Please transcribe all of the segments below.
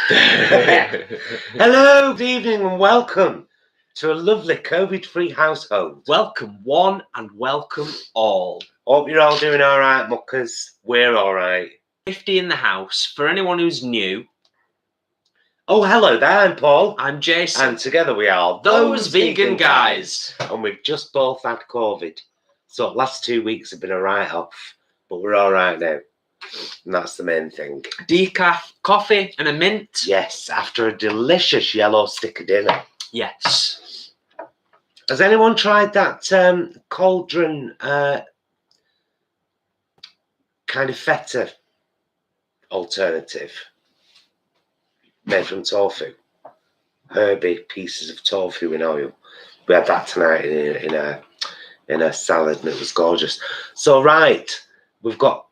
Hello, good evening, and welcome to a lovely COVID-free household. Welcome one and welcome all. Hope you're all doing all right, muckers. We're all right. 50 in the house. For anyone who's new, Oh, hello there, I'm Paul. I'm Jason. And together we are Those vegan guys. And we've just both had COVID. So the last 2 weeks have been a write-off, but we're all right now. And that's the main thing. Decaf, coffee and a mint. Yes, after a delicious yellow sticker dinner. Yes. Has anyone tried that cauldron kind of feta alternative made from tofu? Herby pieces of tofu in oil. We had that tonight in a salad, and it was gorgeous. So we've got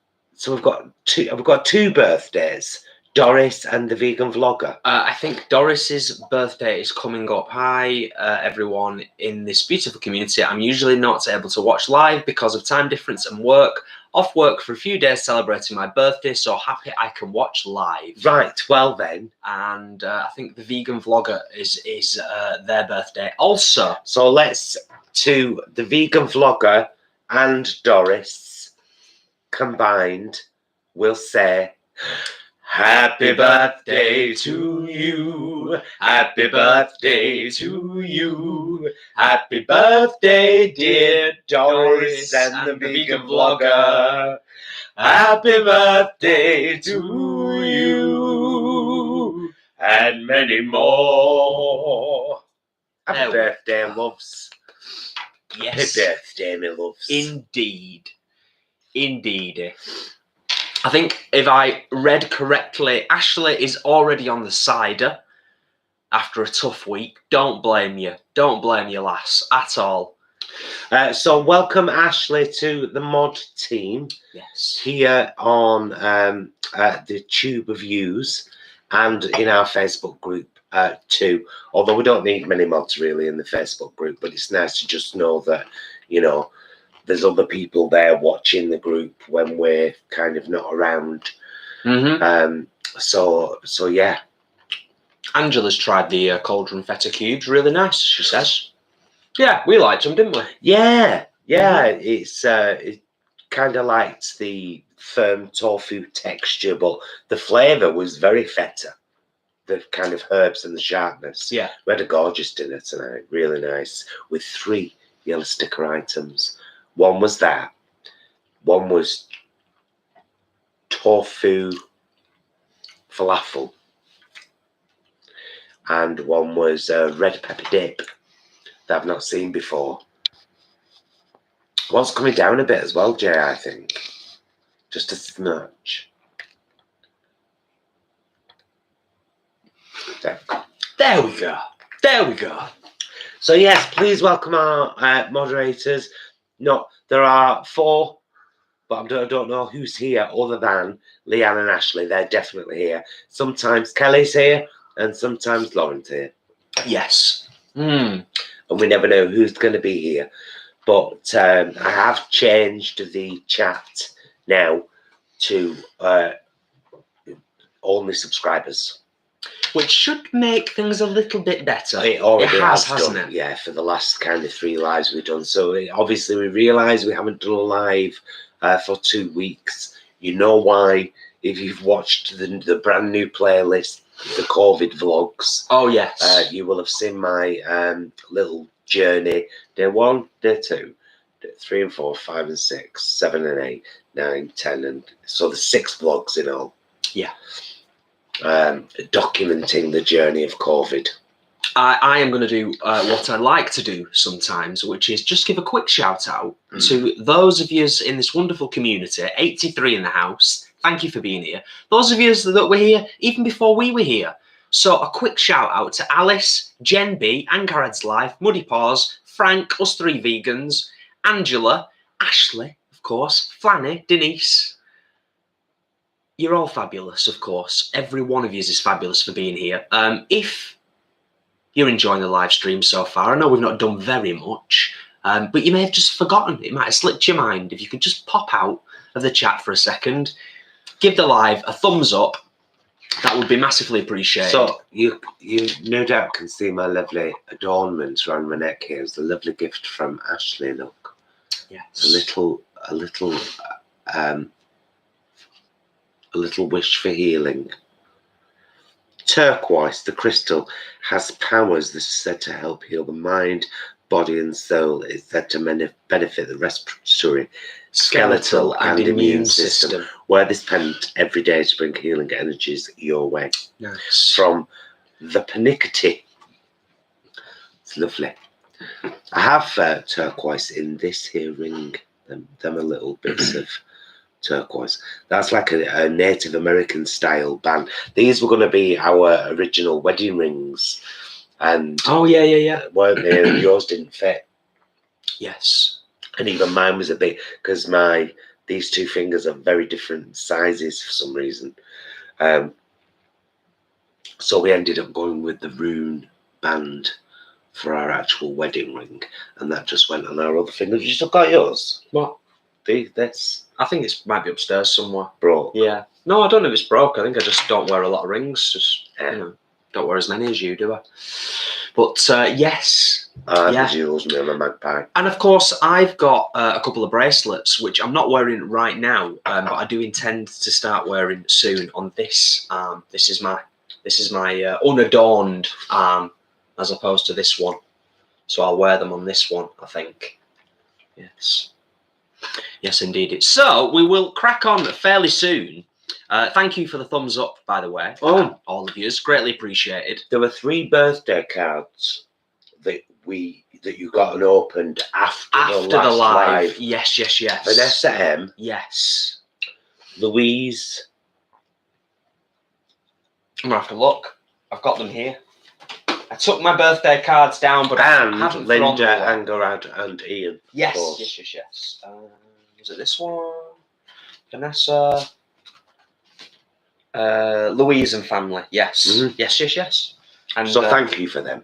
two birthdays. Doris and the vegan vlogger. I think Doris's birthday is coming up. Hi, everyone in this beautiful community. I'm usually not able to watch live because of time difference and work. Off work for a few days celebrating my birthday, so happy I can watch live. Right, well then. And I think the vegan vlogger is their birthday also. So let's to the vegan vlogger and Doris combined, we'll say, Happy birthday to you. Happy birthday to you. Happy birthday, dear Doris and the vegan vlogger. Happy birthday to you. And many more. Happy birthday, loves. Yes. Happy birthday, my loves. Indeed. Indeed. I think if I read correctly, Ashley is already on the cider after a tough week. Don't blame you. Don't blame you, lass, at all. So welcome, Ashley, to the mod team. Yes. Here on the Tube of Views and in our Facebook group too. Although we don't need many mods really in the Facebook group, but it's nice to just know that, you know, there's other people there watching the group when we're kind of not around. Mm-hmm. So yeah. Angela's tried the cauldron feta cubes. Really nice, she says. Yeah, we liked them, didn't we? Yeah. Mm-hmm. It kind of liked the firm tofu texture, but the flavour was very feta. The kind of herbs and the sharpness. Yeah. We had a gorgeous dinner tonight. Really nice. With 3 yellow sticker items. One was that. One was tofu falafel. And one was red pepper dip that I've not seen before. One's coming down a bit as well, Jay, I think. Just a smudge. There we go. There we go. So yes, please welcome our moderators. No, there are 4, but I don't know who's here other than Leanne and Ashley. They're definitely here. Sometimes Kelly's here and sometimes Lauren's here. Yes. And we never know who's going to be here. But I have changed the chat now to only subscribers. Which should make things a little bit better. It already has, hasn't done, it? Yeah, for the last kind of 3 lives we've done. So obviously we realise we haven't done a live for 2 weeks. You know why? If you've watched the brand new playlist, the COVID vlogs. Oh, yes. You will have seen my little journey. Day 1, day 2, day 3 and 4, 5 and 6, 7 and 8, 9, 10, and so there's 6 vlogs in all. Yeah. Documenting the journey of COVID. I am going to do what I like to do sometimes, which is just give a quick shout out to those of you in this wonderful community, 83 in the house. Thank you for being here. Those of you that were here even before we were here. So a quick shout out to Alice, Jen B, Ankarad's Life, Muddy Paws, Frank, us 3 vegans, Angela, Ashley, of course, Flanny, Denise. You're all fabulous, of course. Every one of you is fabulous for being here. If you're enjoying the live stream so far, I know we've not done very much, but you may have just forgotten. It might have slipped your mind. If you could just pop out of the chat for a second, give the live a thumbs up, That would be massively appreciated. So you no doubt can see my lovely adornments around my neck here. It's a lovely gift from Ashley. Look, yes. a little wish for healing. Turquoise, the crystal, has powers that are said to help heal the mind, body, and soul. It's said to benefit the respiratory, skeletal, and immune system. Wear this pendant every day to bring healing energies your way. Nice. From the Panicity. It's lovely. I have turquoise in this here ring. Them are little bits of turquoise. That's like a Native American style band. These were going to be our original wedding rings, and weren't they? And yours didn't fit. Yes, and even mine was a bit, because these two fingers are very different sizes for some reason. So we ended up going with the rune band for our actual wedding ring, and that just went on our other fingers. You still got yours? What? This I think it might be upstairs somewhere. broke. Yeah. No, I don't know if it's broke. I think I just don't wear a lot of rings. Just don't wear as many as you do. But yes. The jewels, me and my magpie. And of course, I've got a couple of bracelets which I'm not wearing right now, but I do intend to start wearing soon on this arm. This is my unadorned arm, as opposed to this one. So I'll wear them on this one, I think. Yes. Yes, indeed. So we will crack on fairly soon. Thank you for the thumbs up, by the way. All of you. It's greatly appreciated. There were 3 birthday cards that you got and opened after the last live. Yes. Vanessa M. Yes. Louise. I'm going to have to look. I've got them here. I took my birthday cards down, but I haven't Linda, Angarad, and Ian. Yes. Was it this one? Vanessa, Louise and family. Yes. Mm-hmm. Yes. And so thank you for them.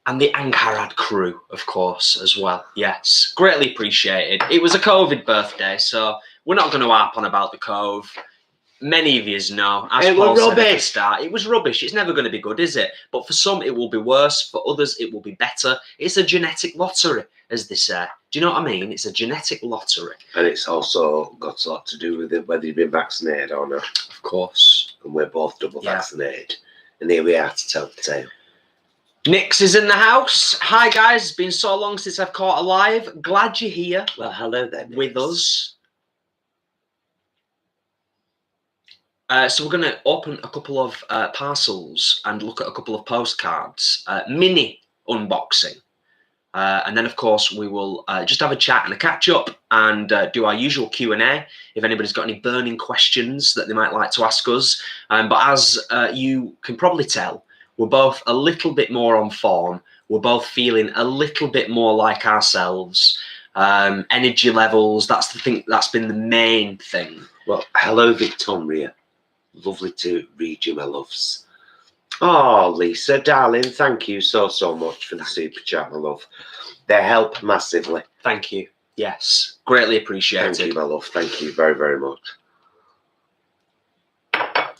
And the Angharad crew, of course, as well. Yes, greatly appreciated. It was a COVID birthday, so we're not going to harp on about the Cove. Many of you know, as Paul said at the start, it was rubbish. It's never going to be good, is it? But for some, it will be worse. For others, it will be better. It's a genetic lottery, as they say. Do you know what I mean? It's a genetic lottery. And it's also got a lot to do with it, whether you've been vaccinated or not. Of course. And we're both double vaccinated. And here we are to tell the tale. Nix is in the house. Hi, guys. It's been so long since I've caught a live. Glad you're here. Well, hello there, with us. So we're going to open a couple of parcels and look at a couple of postcards. Mini unboxing. And then, of course, we will just have a chat and a catch-up and do our usual Q&A if anybody's got any burning questions that they might like to ask us. But as you can probably tell, we're both a little bit more on form. We're both feeling a little bit more like ourselves. Energy levels, that's the thing. That's been the main thing. Well, hello, Victoria. Lovely to read you, my loves. Oh, Lisa, darling, thank you so much for the super chat, my love. They help massively. Thank you. Yes, greatly appreciated. Thank you, my love. Thank you very, very much.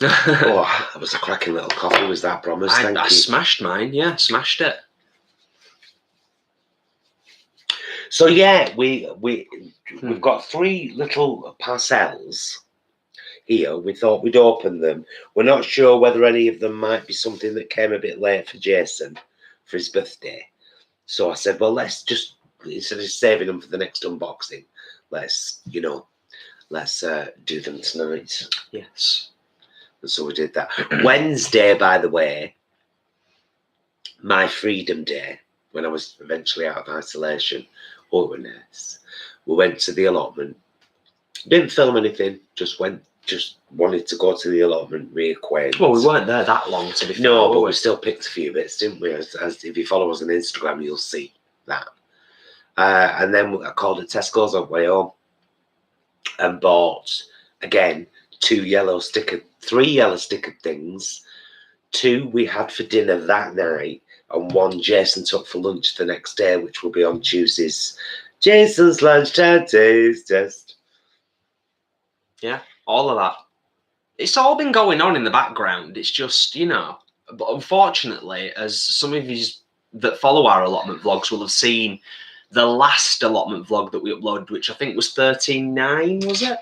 Oh, that was a cracking little coffee, was that, Promise? Thank you. I smashed mine, yeah, smashed it. So, yeah, we've got 3 little parcels here. We thought we'd open them. We're not sure whether any of them might be something that came a bit late for Jason for his birthday. So I said, well, let's just, instead of saving them for the next unboxing, let's do them tonight. Yes. And so we did that. Wednesday, by the way, my freedom day, when I was eventually out of isolation, we went to the allotment. Didn't film anything, just wanted to go to the allotment, reacquaint. Well, we weren't there that long, to be fair. No, but we still picked a few bits, didn't we? As if you follow us on Instagram, you'll see that. And then I called at Tesco's on the way home and bought, again, 3 yellow stickered things. 2 we had for dinner that night, and 1 Jason took for lunch the next day, which will be on Tuesday's Jason's Lunchtime Taste Test. Yeah, all of that. it's all been going on in the background. It's just, you know, but unfortunately, as some of you that follow our allotment vlogs will have seen, the last allotment vlog that we uploaded, which I think was 13.9, was it?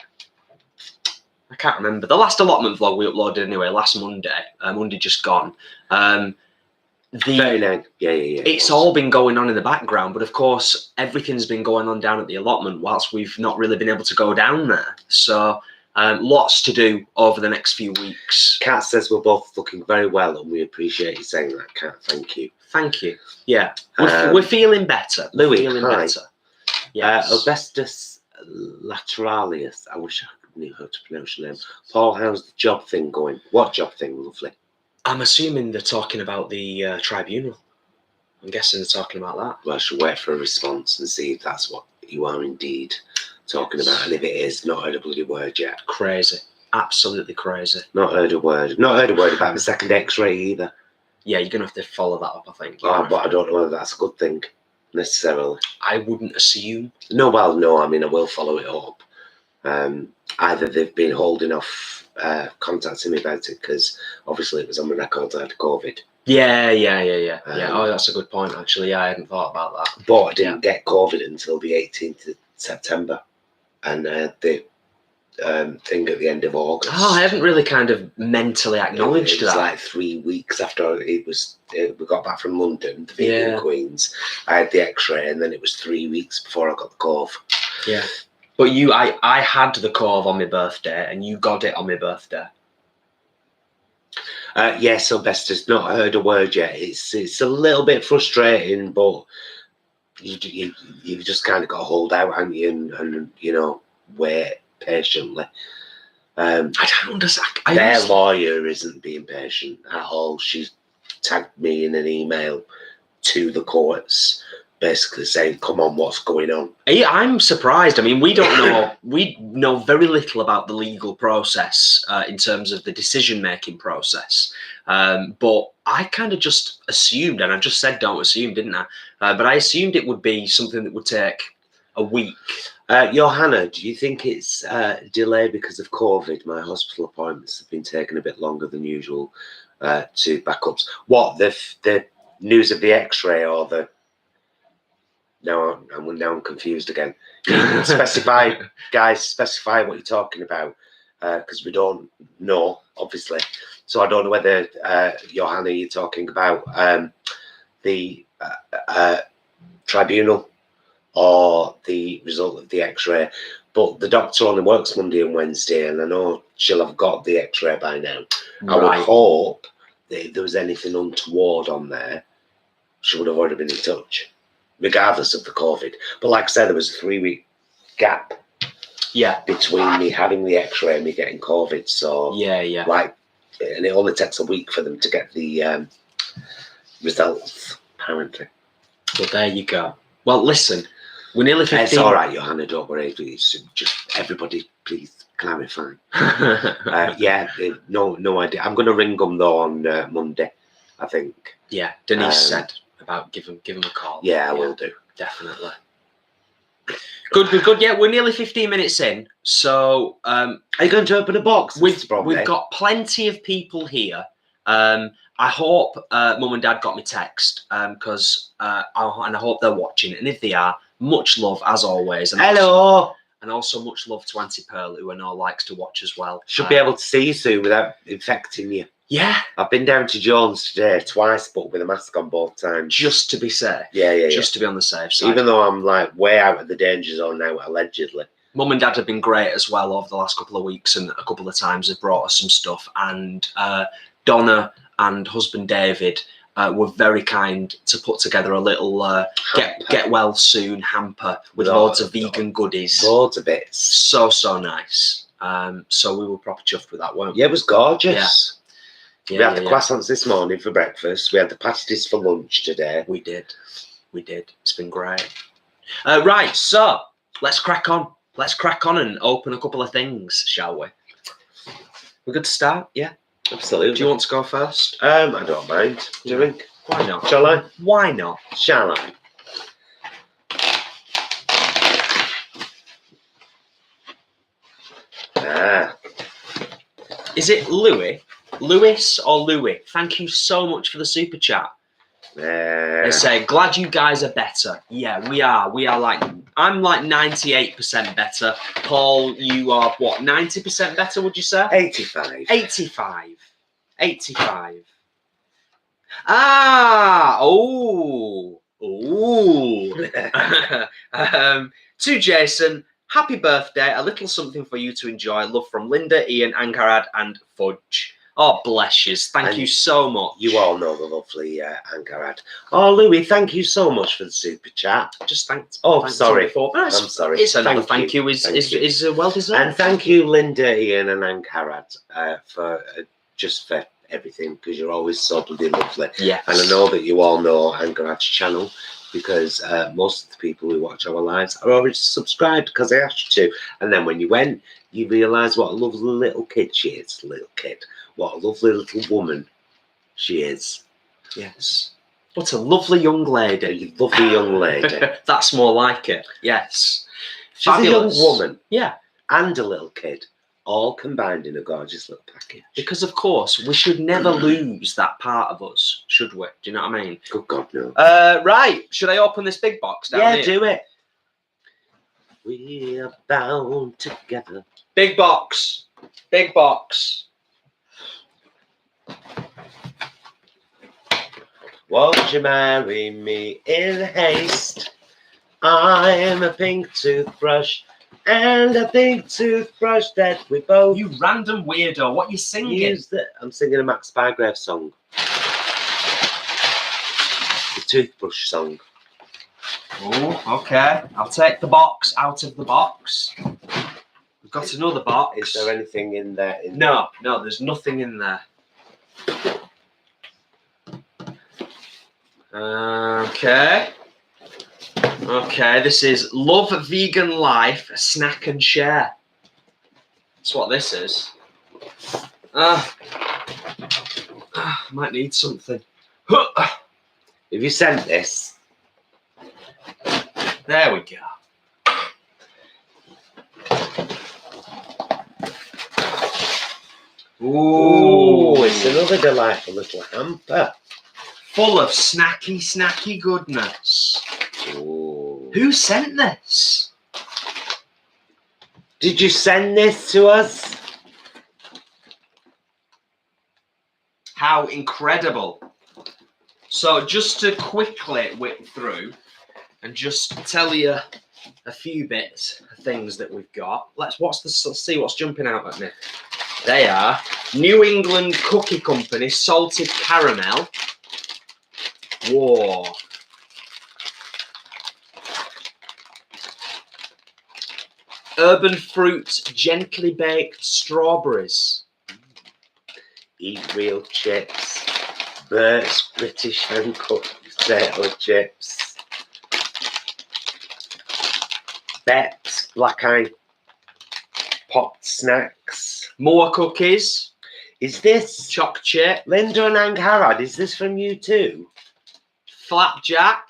I can't remember. The last allotment vlog we uploaded anyway, last Monday. Monday just gone. 39. Yeah. It's all been going on in the background, but of course, everything's been going on down at the allotment whilst we've not really been able to go down there. So, lots to do over the next few weeks. Kat says we're both looking very well, and we appreciate you saying that, Kat. Thank you. Thank you. Yeah, we're feeling better. Louis, feeling hi. better. Yes. Albestus lateralis. I wish I knew how to pronounce your name. Paul, how's the job thing going? What job thing, lovely? I'm assuming they're talking about the tribunal. I'm guessing they're talking about that. Well, I should wait for a response and see if that's what you are indeed talking about. And if it is, not heard a bloody word yet. Crazy. Absolutely crazy. Not heard a word. Not heard a word about the second X-ray either. Yeah, you're going to have to follow that up, I think. But I don't know whether that's a good thing, necessarily. I wouldn't assume. No, well, no, I mean, I will follow it up. Either they've been holding off contacting me about it because obviously it was on the record I had COVID. Yeah. Oh, that's a good point, actually. Yeah, I hadn't thought about that. But I didn't get COVID until the 18th of September. And the thing at the end of August. Oh, I haven't really kind of mentally acknowledged it was that. like 3 weeks after we got back from London, the vegan Queens. I had the X-ray, and then it was 3 weeks before I got the cove. Yeah. But I had the cove on my birthday, and you got it on my birthday. Yes, Sylvester's not heard a word yet. It's a little bit frustrating, but you just kind of got to hold out, haven't you, and you know, wait patiently. I don't understand. Their lawyer isn't being patient at all. She's tagged me in an email to the courts, basically saying, "Come on, what's going on?" I'm surprised. I mean, we don't know. We know very little about the legal process in terms of the decision-making process. But I kind of just assumed, and I just said don't assume, didn't I? But I assumed it would be something that would take a week. Johanna, do you think it's delayed because of COVID? My hospital appointments have been taking a bit longer than usual to backups. What, the news of the X-ray or the... Now I'm confused again. Specify what you're talking about, because we don't know, obviously. So I don't know whether, Johanna, you're talking about the tribunal or the result of the X-ray. But the doctor only works Monday and Wednesday, and I know she'll have got the X-ray by now. Right. I would hope that if there was anything untoward on there, she would have already been in touch, regardless of the COVID. But like I said, there was a 3-week gap between me having the X-ray and me getting COVID. So like, and it only takes a week for them to get the results, apparently. But there you go. Well, listen, we're nearly 15. It's all right, Johanna, don't worry. It's just everybody, please clarify. No idea. I'm going to ring them though on Monday, I think. Yeah, Denise said about give them a call. Yeah, I will do. Definitely. Good. Yeah, we're nearly 15 minutes in. So, are you going to open a box? We've got plenty of people here. I hope Mum and Dad got me text because I hope they're watching. And if they are, much love as always. And hello. Also much love to Auntie Pearl, who I know likes to watch as well. Should be able to see you soon without infecting you. Yeah. I've been down to Jones today twice, but with a mask on both times. Just to be safe. Yeah. Just to be on the safe side. Even though I'm like way out of the danger zone now, allegedly. Mum and Dad have been great as well over the last couple of weeks, and a couple of times they've brought us some stuff. And Donna and husband David were very kind to put together a little get well soon hamper with loads of vegan goodies. Loads of bits. So nice. So we were proper chuffed with that, weren't we? Yeah, it was gorgeous. Yeah, we had the croissants this morning for breakfast. We had the pasties for lunch today. We did. It's been great. Right, so let's crack on. Let's crack on and open a couple of things, shall we? We're good to start? Yeah. Absolutely. Do you want to go first? I don't mind doing. Why not? Shall I? Why not? Shall I? Is it Louis? Lewis or Louis? Thank you so much for the super chat. They say, glad you guys are better. Yeah, we are. We are like, I'm like 98% better. Paul, you are what, 90% better, would you say? 85. 85. 85. Ah, oh. To Jason, happy birthday. A little something for you to enjoy. Love from Linda, Ian, Ankarad, and Fudge. Oh, bless you. Thank you so much. You all know the lovely Ankarad. Oh, Louis, thank you so much for the super chat. Just thanked. Oh, sorry. No, I'm sorry. It's another thank you. Is well deserved. And thank you, Linda, Ian, and Ankarad, for just for everything, because you're always so bloody lovely. Yes. And I know that you all know Ankarad's channel, because most of the people who watch our lives are already subscribed because I asked you to. And then when you went, you realise what a lovely little kid she is. Little kid. What a lovely little woman she is. Yes. What a lovely young lady. A lovely young lady. That's more like it. Yes. She's Fabulous. a young woman. Yeah. And a little kid. All combined in a gorgeous little package. Because, of course, we should never lose that part of us, should we? Do you know what I mean? Good God, no. Right. Should I open this big box down here? Do it. We are bound together. Big box. Big box. Won't you marry me in haste? I'm a pink toothbrush, and a pink toothbrush that we both You random weirdo. What are you singing? use. I'm singing a Max Bygrave song. The toothbrush song. Oh, okay. I'll take the box out of the box. We've got another box. Is there anything in there? No, there's nothing in there. Okay. Okay, this is Love Vegan Life, Snack and Share. That's what this is. I might need something. Have you sent this? There we go. Ooh, it's another delightful little hamper. Full of snacky goodness. Ooh. Who sent this? Did you send this to us? How incredible. So just to quickly whip through and just tell you a few bits of things that we've got. Let's see what's jumping out at me. They are New England Cookie Company Salted Caramel. Whoa. Urban Fruit Gently Baked Strawberries. Eat Real Chips. Bert's British Uncut Potato Chips. Beps Black Eye Popped Snacks. More cookies. Is this Choc chip. Linda and Ankarad? Is this from you too? Flapjack.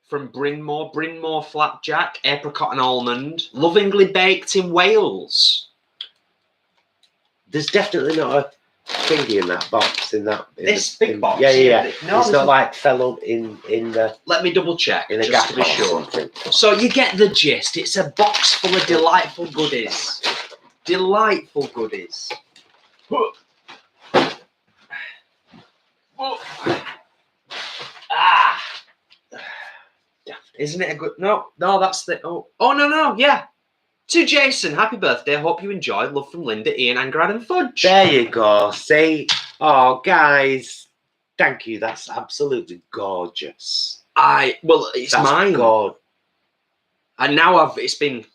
From Brynmore Flapjack. Apricot and almond. Lovingly baked in Wales. There's definitely not a thingy in that box. This big box? Yeah. No, it's not like fell in the. Let me double check In a just gap to be or sure. something. So you get the gist. It's a box full of delightful goodies. Delightful goodies. Ah. Isn't it a good... No, that's the... Oh, no, yeah. To Jason, happy birthday. Hope you enjoy. Love from Linda, Ian, and Grad and Fudge. There you go. See? Oh, guys. Thank you. That's absolutely gorgeous. It's That's mine. God. And now it's been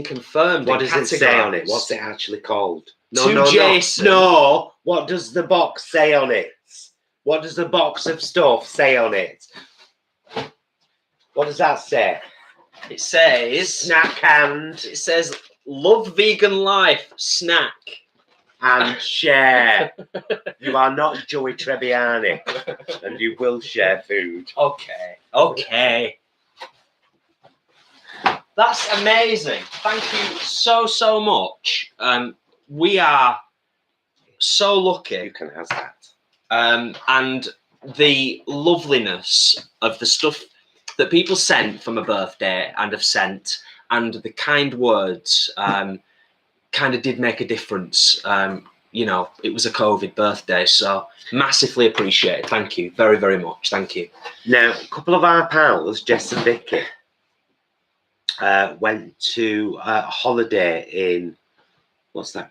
confirmed. What does it say on it? What's it actually called? Jason. No. What does the box say on it? What does the box of stuff say on it? What does that say? It says Snack and... It says love vegan life, snack and share. You are not Joey Tribbiani, and you will share food. Okay. That's amazing. Thank you so much. We are so lucky. You can have that. And the loveliness of the stuff that people sent for my birthday and have sent, and the kind words kind of did make a difference. You know, it was a COVID birthday, so massively appreciated. Thank you very, very much. Thank you. Now, a couple of our pals, Jess and Vicky, went to a holiday in, what's that?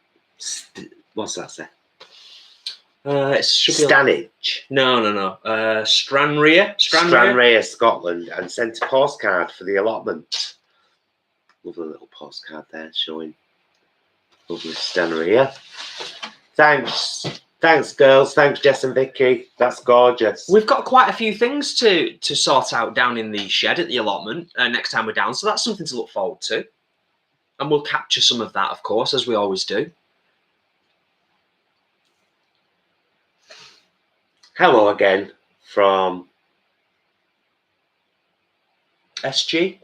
What's that say? It should be Stanage. No. Stranraer, Stranraer, Scotland, and sent a postcard for the allotment. Lovely little postcard there showing lovely Stranraer. Thanks, girls. Thanks, Jess and Vicky. That's gorgeous. We've got quite a few things to sort out down in the shed at the allotment next time we're down, so that's something to look forward to. And we'll capture some of that, of course, as we always do. Hello again from SG.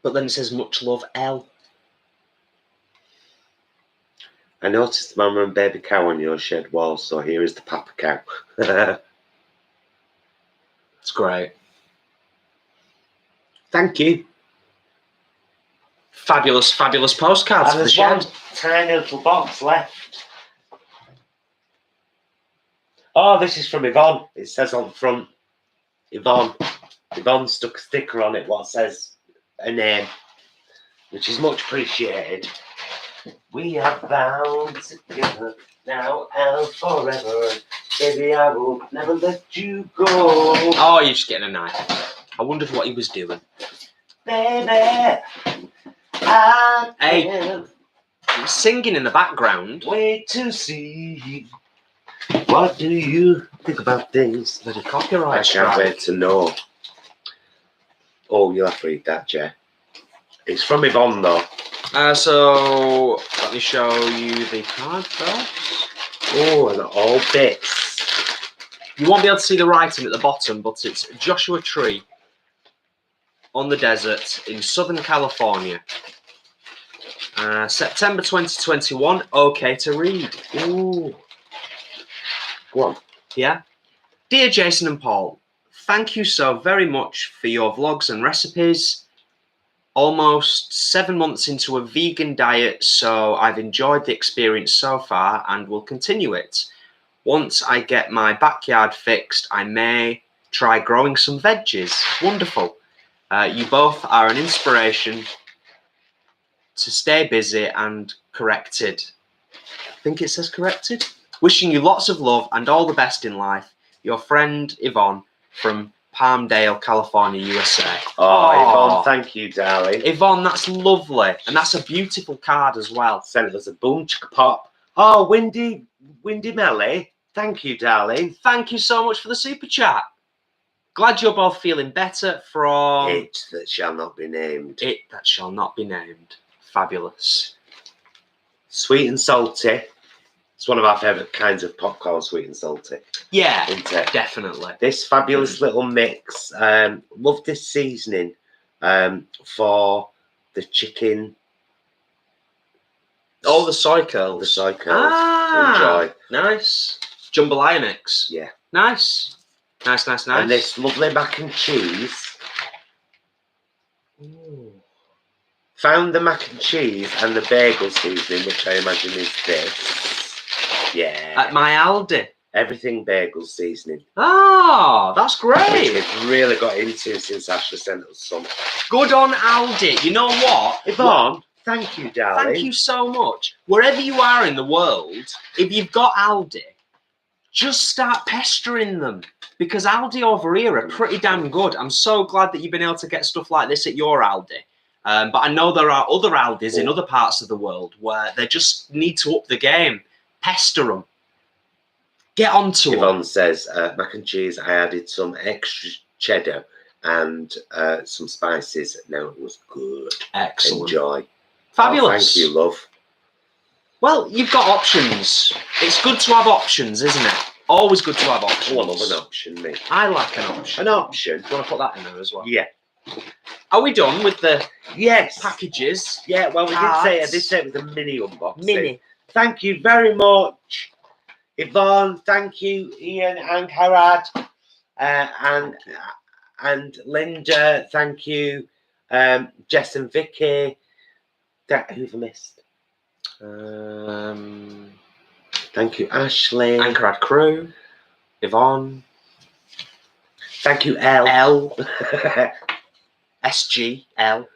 But then it says much love, L. I noticed the mama and baby cow on your shed wall, so here is the papa cow. It's great. Thank you. Fabulous, fabulous postcards And for the there's shed. one tiny little box left. Oh, this is from Yvonne. It says on the front, Yvonne. Yvonne stuck a sticker on it what says a name, which is much appreciated. We are bound together now and forever. Baby, I will never let you go. Oh, you're just getting a knife. I wondered what he was doing. Baby, I Hey. can't Singing in the background. wait to see. What do you think about things? Bloody copyright I can't strike. wait to know. Oh, you'll have to read that, Jay. It's from Yvonne, though. So let me show you the card first. Oh, and all bits. You won't be able to see the writing at the bottom, but it's Joshua Tree on the desert in Southern California. September 2021. Okay to read. Ooh. Go on. Yeah. Dear Jason and Paul, thank you so very much for your vlogs and recipes. Almost 7 months into a vegan diet, so I've enjoyed the experience so far and will continue it. Once I get my backyard fixed, I may try growing some veggies. Wonderful. You both are an inspiration to stay busy and corrected. I think it says corrected. Wishing you lots of love and all the best in life. Your friend Yvonne from Palmdale, California, USA. Oh, Yvonne, thank you, darling. Yvonne, that's lovely. And that's a beautiful card as well. Sent us a boom chicka pop. Oh, Windy Melly. Thank you, darling. Thank you so much for the super chat. Glad you're both feeling better from It that shall not be named. it that shall not be named. Fabulous. Sweet and salty. It's one of our favourite kinds of popcorn, sweet and salty. Yeah, Isn't it? definitely. This fabulous little mix. Love this seasoning for the chicken. Oh, the soy curls. The soy curls. Ah, Enjoy. nice. Jambalaya mix. Yeah. Nice. Nice. And this lovely mac and cheese. Ooh. Found the mac and cheese and the bagel seasoning, which I imagine is this. Yeah. At my Aldi. Everything bagel seasoning. Ah, that's Which great. we've really got into since Ashley sent us some. Good on Aldi. You know what? Yvonne, thank you, darling. Thank you so much. Wherever you are in the world, if you've got Aldi, just start pestering them. Because Aldi over here are pretty damn good. I'm so glad that you've been able to get stuff like this at your Aldi. But I know there are other Aldis in other parts of the world where they just need to up the game. Pester them. Get onto them. Yvonne says, mac and cheese, I added some extra cheddar and some spices. Now it was good. Excellent. Enjoy. Fabulous. Oh, thank you, love. Well, you've got options. It's good to have options, isn't it? Always good to have options. Oh, I love an option, mate. I like an option. An option. Do you want to put that in there as well? Yeah. Are we done with the Yes. packages? Yeah, well, I Cards. did say it was a mini unboxing. Mini. Thank you very much, Yvonne. Thank you, Ian and Harad. And Linda, thank you. Jess and Vicky. Who have I missed? Thank you, Ashley. ActorReactor crew. Yvonne. Thank you, L. L. SG. L.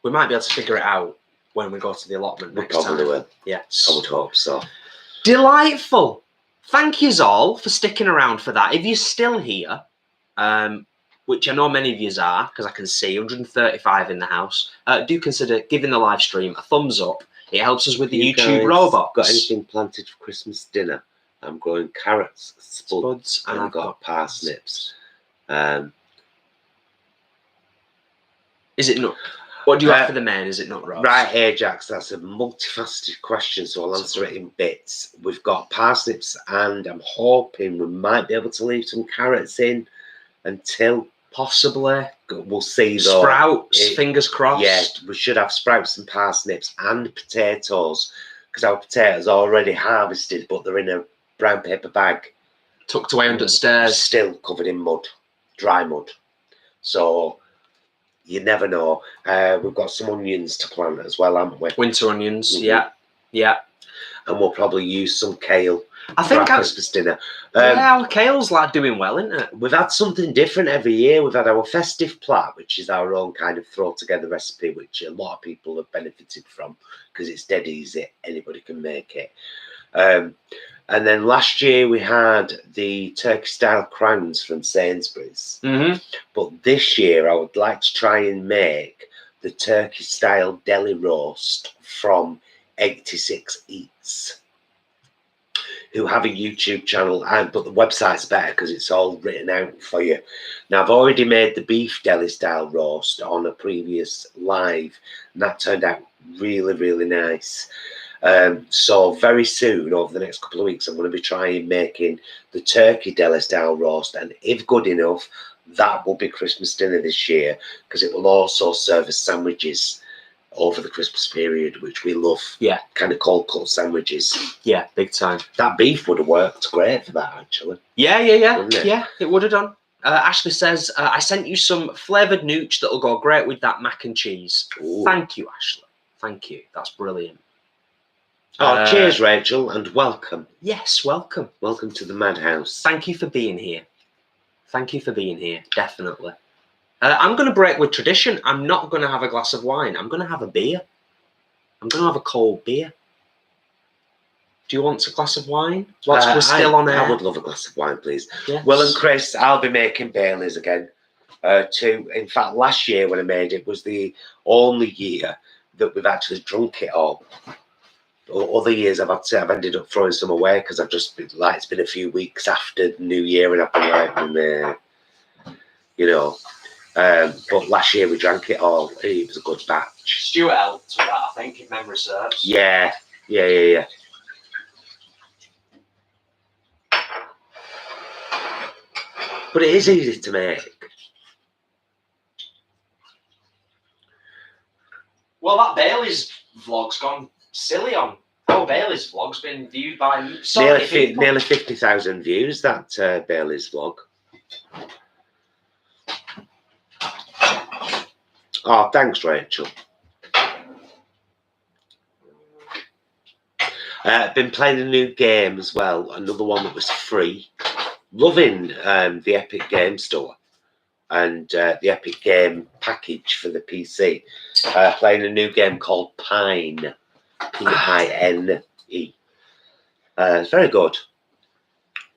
We might be able to figure it out when we go to the allotment We next time. probably will. Yes. I would hope so. Delightful. Thank yous all for sticking around for that. If you're still here, which I know many of yous are, because I can see 135 in the house, do consider giving the live stream a thumbs up. It helps us with the YouTube Roblox. Got anything planted for Christmas dinner? I'm growing carrots, spuds, and I've got parsnips. Is it not? What do you have for the men? Is it not Ross? Right, Ajax, that's a multifaceted question, so I'll answer it in bits. We've got parsnips, and I'm hoping we might be able to leave some carrots in until possibly. We'll see though. Sprouts, fingers crossed. Yeah, we should have sprouts and parsnips and potatoes, because our potatoes are already harvested, but they're in a brown paper bag. Tucked away under the stairs. Still covered in mud, dry mud. So you never know. We've got some onions to plant as well, haven't we? Winter onions, yeah. And we'll probably use some kale I think for our Christmas dinner. yeah, our kale's like doing well, isn't it? We've had something different every year. We've had our festive plat, which is our own kind of throw together recipe, which a lot of people have benefited from because it's dead easy. Anybody can make it. And then last year we had the turkey style crowns from Sainsbury's. But this year I would like to try and make the turkey style deli roast from 86 Eats, who have a YouTube channel, but the website's better because it's all written out for you. Now, I've already made the beef deli style roast on a previous live, and that turned out really, really nice. So very soon, over the next couple of weeks, I'm going to be trying making the turkey deli style roast, and if good enough, that will be Christmas dinner this year, because it will also serve as sandwiches over the Christmas period, which we love. Yeah, kind of cold cut sandwiches. Yeah, big time. That beef would have worked great for that, actually. Yeah, it would have done. Ashley says, I sent you some flavoured nooch that'll go great with that mac and cheese. Ooh. Thank you, Ashley. Thank you. That's brilliant. Oh, cheers, Rachel, and welcome. Yes, welcome. Welcome to the Madhouse. Thank you for being here. Thank you for being here, definitely. I'm going to break with tradition. I'm not going to have a glass of wine. I'm going to have a beer. I'm going to have a cold beer. Do you want a glass of wine? Whilst we're still on air? I would love a glass of wine, please. Yes. Well, and Chris, I'll be making Baileys again. Too. In fact, last year when I made it was the only year that we've actually drunk it all. Other years I've ended up throwing some away because I've just been like, it's been a few weeks after New Year and I've been like, you know. But last year we drank it all. It was a good batch. Stuart helped with that, I think, if memory serves. Yeah. But it is easy to make. Well, that Bailey's vlog's gone silly on. Our Bailey's vlog's been viewed by nearly 50,000 views, that Bailey's vlog. Oh, thanks, Rachel. Been playing a new game as well, another one that was free. Loving the Epic Game Store and the Epic Game package for the PC. Playing a new game called Pine. P-I-N-E. It's very good.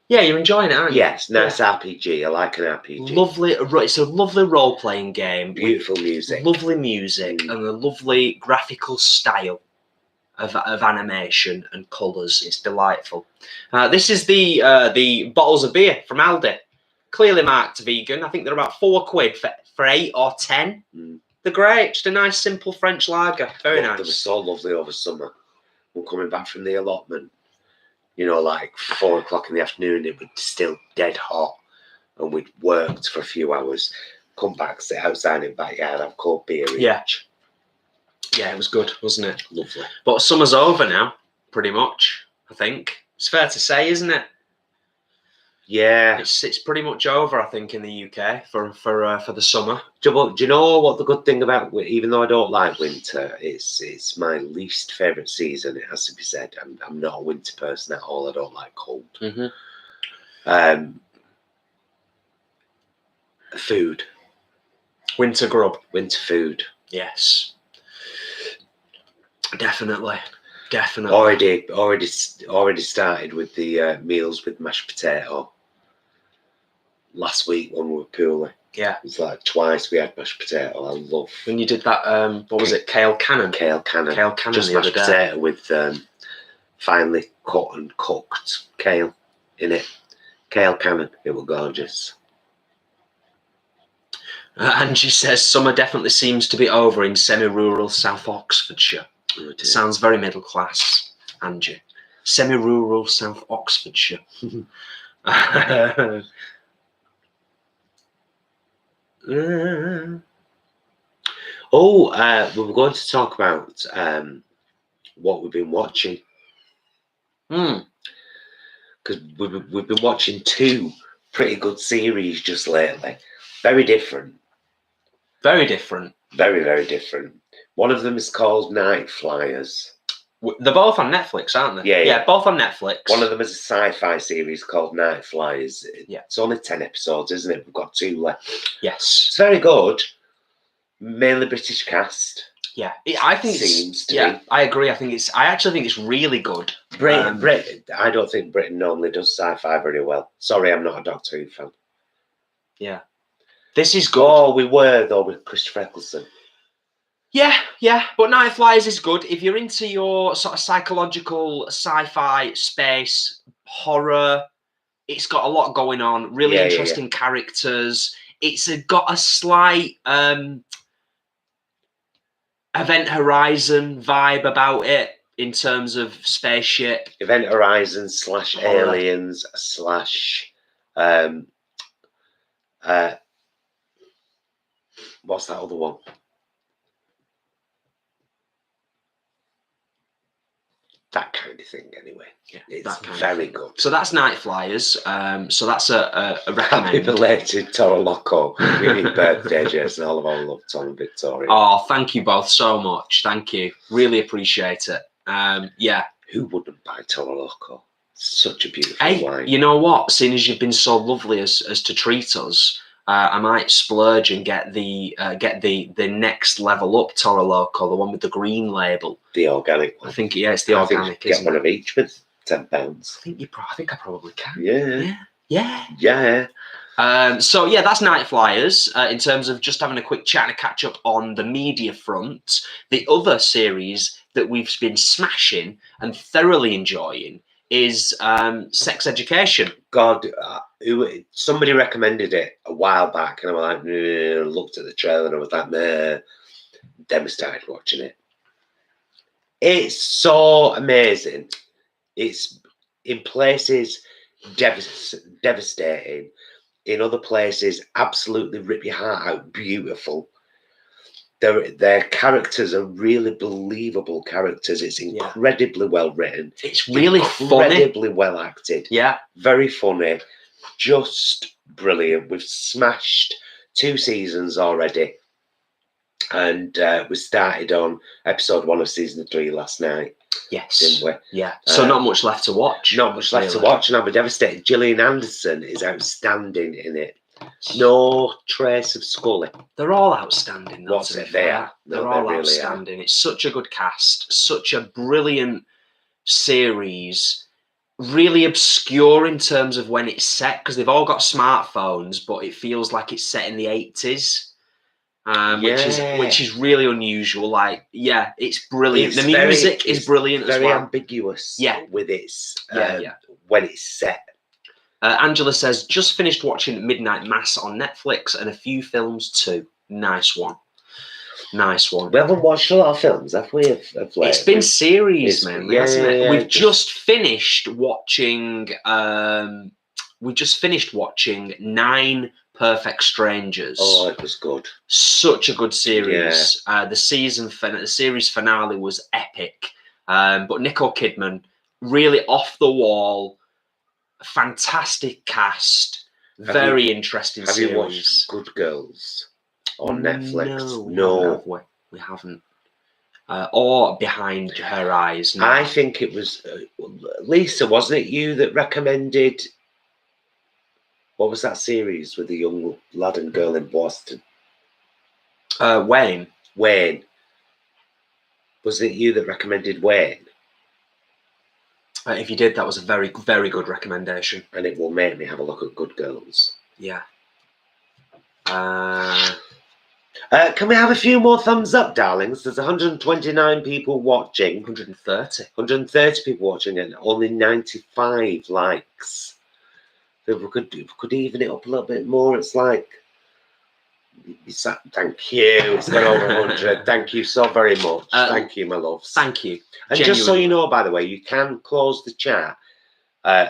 Yeah, you're enjoying it, aren't you? Yes, nice RPG. I like an RPG. Lovely. It's a lovely role-playing game. Beautiful music. Lovely music and a lovely graphical style of animation and colours. It's delightful. This is the bottles of beer from Aldi. Clearly marked vegan. I think they're about £4 for 8 or 10. They're great. Just a nice, simple French lager. Very nice. They were so lovely over summer. We're coming back from the allotment. you know, like 4 o'clock in the afternoon, it was still dead hot, and we'd worked for a few hours, come back, sit outside in the backyard, have cold beer Yeah. each. Yeah, it was good, wasn't it? Lovely. But summer's over now, pretty much, I think. It's fair to say, isn't it? Yeah. It's pretty much over, I think, in the UK for the summer. Do you know what the good thing about, even though I don't like winter, it's my least favourite season, it has to be said. I'm not a winter person at all. I don't like cold. Food. Winter grub. Winter food. Yes. Definitely. Definitely. Already started with the meals with mashed potato. Last week when we were pooling. Yeah. It was like twice we had mashed potato. I love. When you did that, what was it? Kale cannon. Kale cannon. Kale cannon. Just the other mashed day. potato with finely cut and cooked kale in it. Kale cannon. It was gorgeous. Angie says summer definitely seems to be over in semi-rural South Oxfordshire. Oh, It sounds very middle class, Angie. Semi-rural South Oxfordshire. We were going to talk about what we've been watching. Because we've been watching 2 pretty good series just lately. Very different. Very different. Very, very different. One of them is called Night Flyers. They're both on Netflix, aren't they? Yeah. Both on Netflix. One of them is a sci-fi series called Night Flyers. Yeah. It's only 10 episodes, isn't it? We've got 2 left. Yes. It's very good. Mainly British cast. Yeah, I think Seems to yeah, be. I agree. I actually think it's really good. Britain. I don't think Britain normally does sci-fi very well. Sorry, I'm not a Doctor Who fan. Yeah. This is good. Oh, we were though with Christopher Eccleston. Yeah, but Night Flyers is good. If you're into your sort of psychological sci-fi space, horror, it's got a lot going on, really interesting characters. It's got a slight Event Horizon vibe about it in terms of spaceship. Event Horizon / Horror. Aliens / what's that other one? That kind of thing, anyway. Yeah, it's very good. So that's Night Flyers. So that's a Happy recommend. belated Toro Loco. We need birthday, Jason. All of our love, Tom and Victoria. Oh, thank you both so much. Thank you. Really appreciate it. Yeah. Who wouldn't buy Toro Loco? Such a beautiful wine. You know what? Seeing as you've been so lovely as to treat us, I might splurge and get the next level up Toro Loco, the one with the green label. The organic one. I think it's the organic. Get one of each with £10. I think I probably can. Yeah. So yeah, that's Night Flyers. In terms of just having a quick chat and a catch up on the media front, the other series that we've been smashing and thoroughly enjoying is Sex Education. God, somebody recommended it a while back, and I was like, looked at the trailer and I was like, then we started watching it. It's so amazing. It's in places devastating. In other places, absolutely rip your heart out. Beautiful. Their characters are really believable characters. It's incredibly well written. It's really incredibly well acted. Yeah. Very funny. Just brilliant. We've smashed 2 seasons already. And we started on episode 1 of season 3 last night. Yes. Didn't we? Yeah. So not much left to watch. Not much left to watch, and I'll be devastated. Gillian Anderson is outstanding in it. No trace of Scully. They're all outstanding. Though, What's it? They are. They're all really outstanding. It's such a good cast, such a brilliant series. Really obscure in terms of when it's set because they've all got smartphones, but it feels like it's set in the 80s. Which is really unusual. Like, yeah, it's brilliant. The music is brilliant as well. Very ambiguous. Yeah. With its yeah. When it's set. Angela says just finished watching Midnight Mass on Netflix and a few films too. Nice one. Nice one. We haven't watched a lot of films, have we? Of late? It's been series mainly, hasn't it? yeah, We've just finished watching. We just finished watching 9 Perfect Strangers. Oh, it was good. Such a good series. The series finale was epic. But Nicole Kidman, really off the wall, fantastic cast, very interesting series. Have you watched Good Girls on Netflix? No, we haven't. Or Behind Her Eyes. No. I think it was Lisa, wasn't it you that recommended? What was that series with the young lad and girl in Boston? Wayne. Wayne. Was it you that recommended Wayne? If you did, that was a very, very good recommendation. And it will make me have a look at Good Girls. Yeah. Can we have a few more thumbs up, darlings? There's 129 people watching. 130. 130 people watching and only 95 likes. So if we could even it up a little bit more, it's like... Thank you. It's gone over 100. Thank you so very much. Thank you, my loves. Thank you. And just so you know, by the way, you can close the chat,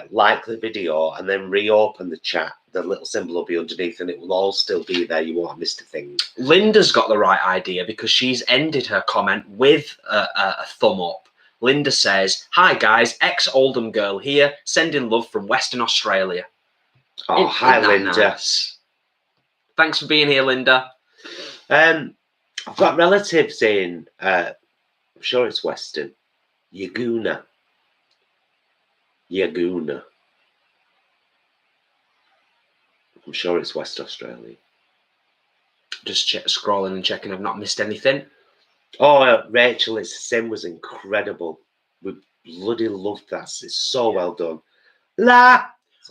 like the video, and then reopen the chat. The little symbol will be underneath, and it will all still be there. You won't have missed a thing. Linda's got the right idea because she's ended her comment with a thumb up. Linda says, "Hi guys, ex-Oldham girl here, sending love from Western Australia." Oh, hi, Linda. Nice? Thanks for being here, Linda. I've got relatives in, I'm sure it's Western, Yagoona. I'm sure it's West Australia. Just scrolling and checking I've not missed anything. Oh, Rachel, it's the same, was incredible. We bloody loved that. It's so well done.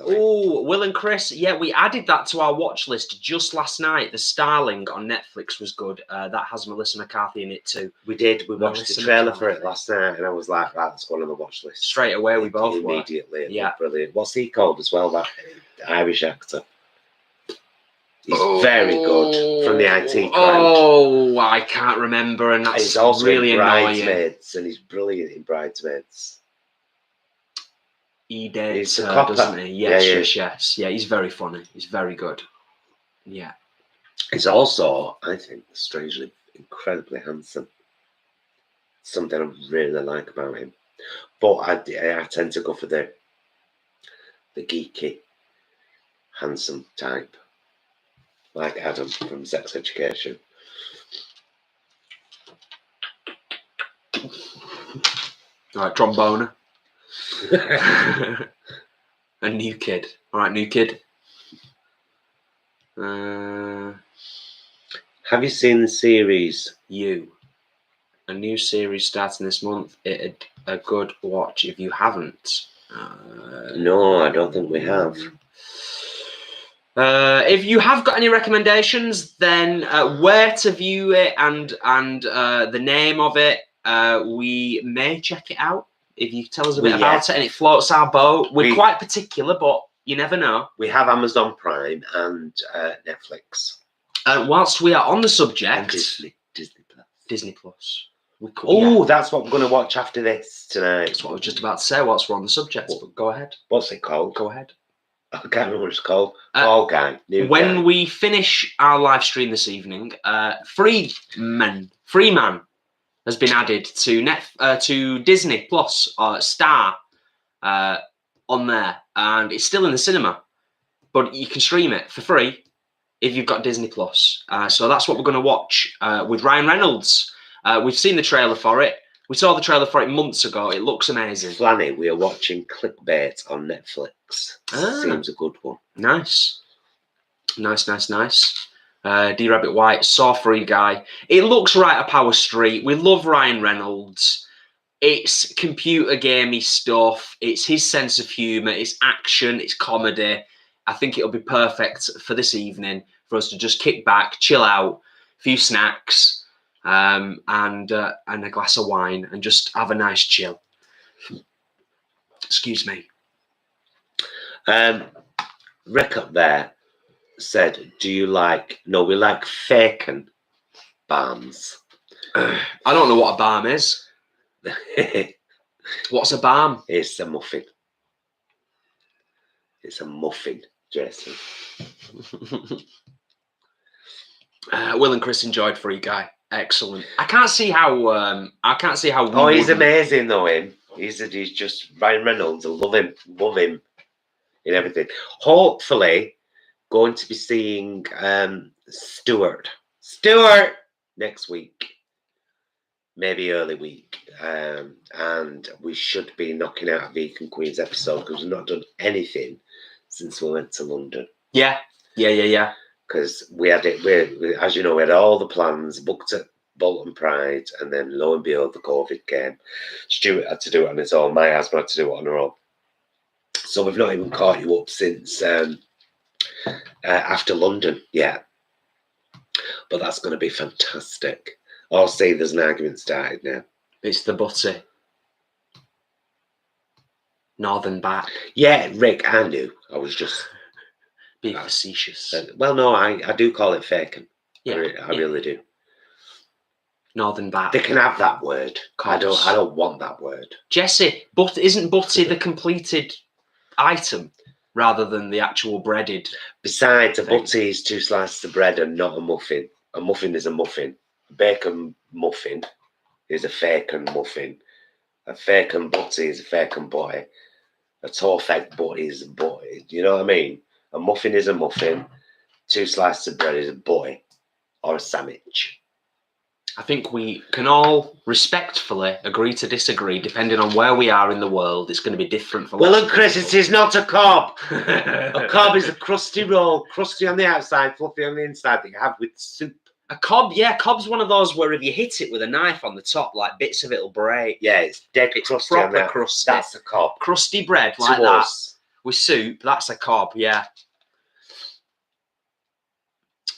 Oh, Will and Chris, yeah, we added that to our watch list just last night. The Starling on Netflix was good. That has Melissa McCarthy in it too. We did. We watched the trailer for it last night, and I was like, right, let's go on the watch list. Straight away, we both immediately. Were. Yeah, brilliant. What's he called as well? That Irish actor. He's very good from the IT crowd. Oh, I can't remember, and that's he's also really in Bridesmaids, annoying. And he's brilliant in Bridesmaids. He dates her, doesn't he? Yes. Yeah, he's very funny. He's very good. Yeah. He's also, I think, strangely, incredibly handsome. Something I really like about him. But I tend to go for the geeky, handsome type. Like Adam from Sex Education. All right, tromboner. A new kid. All right, new kid. Have you seen the series? A new series starting this month. It'd a good watch if you haven't. No, I don't think we have. If you have got any recommendations, then where to view it and the name of it, we may check it out. If you tell us a bit about it and it floats our boat. We're quite particular, but you never know. We have Amazon Prime and Netflix. Whilst we are on the subject... And Disney Plus. That's what we're going to watch after this tonight. That's what I was just about to say whilst we're on the subject, but go ahead. What's it called? Go ahead. I can't remember what it's called. Fall Guy. When we finish our live stream this evening, Freeman has been added to Disney Plus Star on there, and it's still in the cinema, but you can stream it for free if you've got Disney Plus. So that's what we're going to watch with Ryan Reynolds. We've seen the trailer for it. We saw the trailer for it months ago. It looks amazing. Flanny, we are watching Clickbait on Netflix. Seems a good one. Nice. D Rabbit White, Saw Free Guy. It looks right up our street. We love Ryan Reynolds. It's computer gamey stuff. It's his sense of humour. It's action. It's comedy. I think it'll be perfect for this evening for us to just kick back, chill out, a few snacks, and a glass of wine, and just have a nice chill. Excuse me. Rick up there said, "Do you like?" No, we like Faken. Balms. I don't know what a balm is. What's a balm? It's a muffin. It's a muffin, Jason. Will and Chris enjoyed Free Guy. Excellent. I can't see how. Oh, he's amazing though. Him. He's just Ryan Reynolds. I love him in everything. Hopefully, going to be seeing Stuart next week, maybe early week, and we should be knocking out a Vegan Queens episode because we've not done anything since we went to London. Yeah. Because we had it, as you know, we had all the plans booked at Bolton Pride, and then lo and behold, the COVID came. Stuart had to do it on his own. My husband had to do it on her own. So we've not even caught you up since after London yet. But that's going to be fantastic. I'll say there's an argument started now. It's the butty. Northern back. Yeah, Rick, I knew. I was just... Be facetious. Well, no, I do call it faking. Yeah, I really do. Northern back. They can have that word. Cops. I don't want that word. Jesse, but isn't butty the completed item rather than the actual breaded? Besides, a butty is 2 slices of bread and not a muffin. A muffin is a muffin. A bacon muffin is a faken muffin. A faken butty is a faken butty. A toffee butty is a butty. Do you know what I mean? A muffin is a muffin. 2 slices of bread is a butty or a sandwich. I think we can all respectfully agree to disagree, depending on where we are in the world. It's going to be different for Well, lots and of Chris, people. it is not a cob. A cob is a crusty roll, crusty on the outside, fluffy on the inside that you have with soup. A cob, yeah, cob's one of those where if you hit it with a knife on the top, like bits of it'll break. Yeah, it's dead crusty on Proper that. crusty. That's a cob. Crusty bread To like that us. with soup. That's a cob, yeah.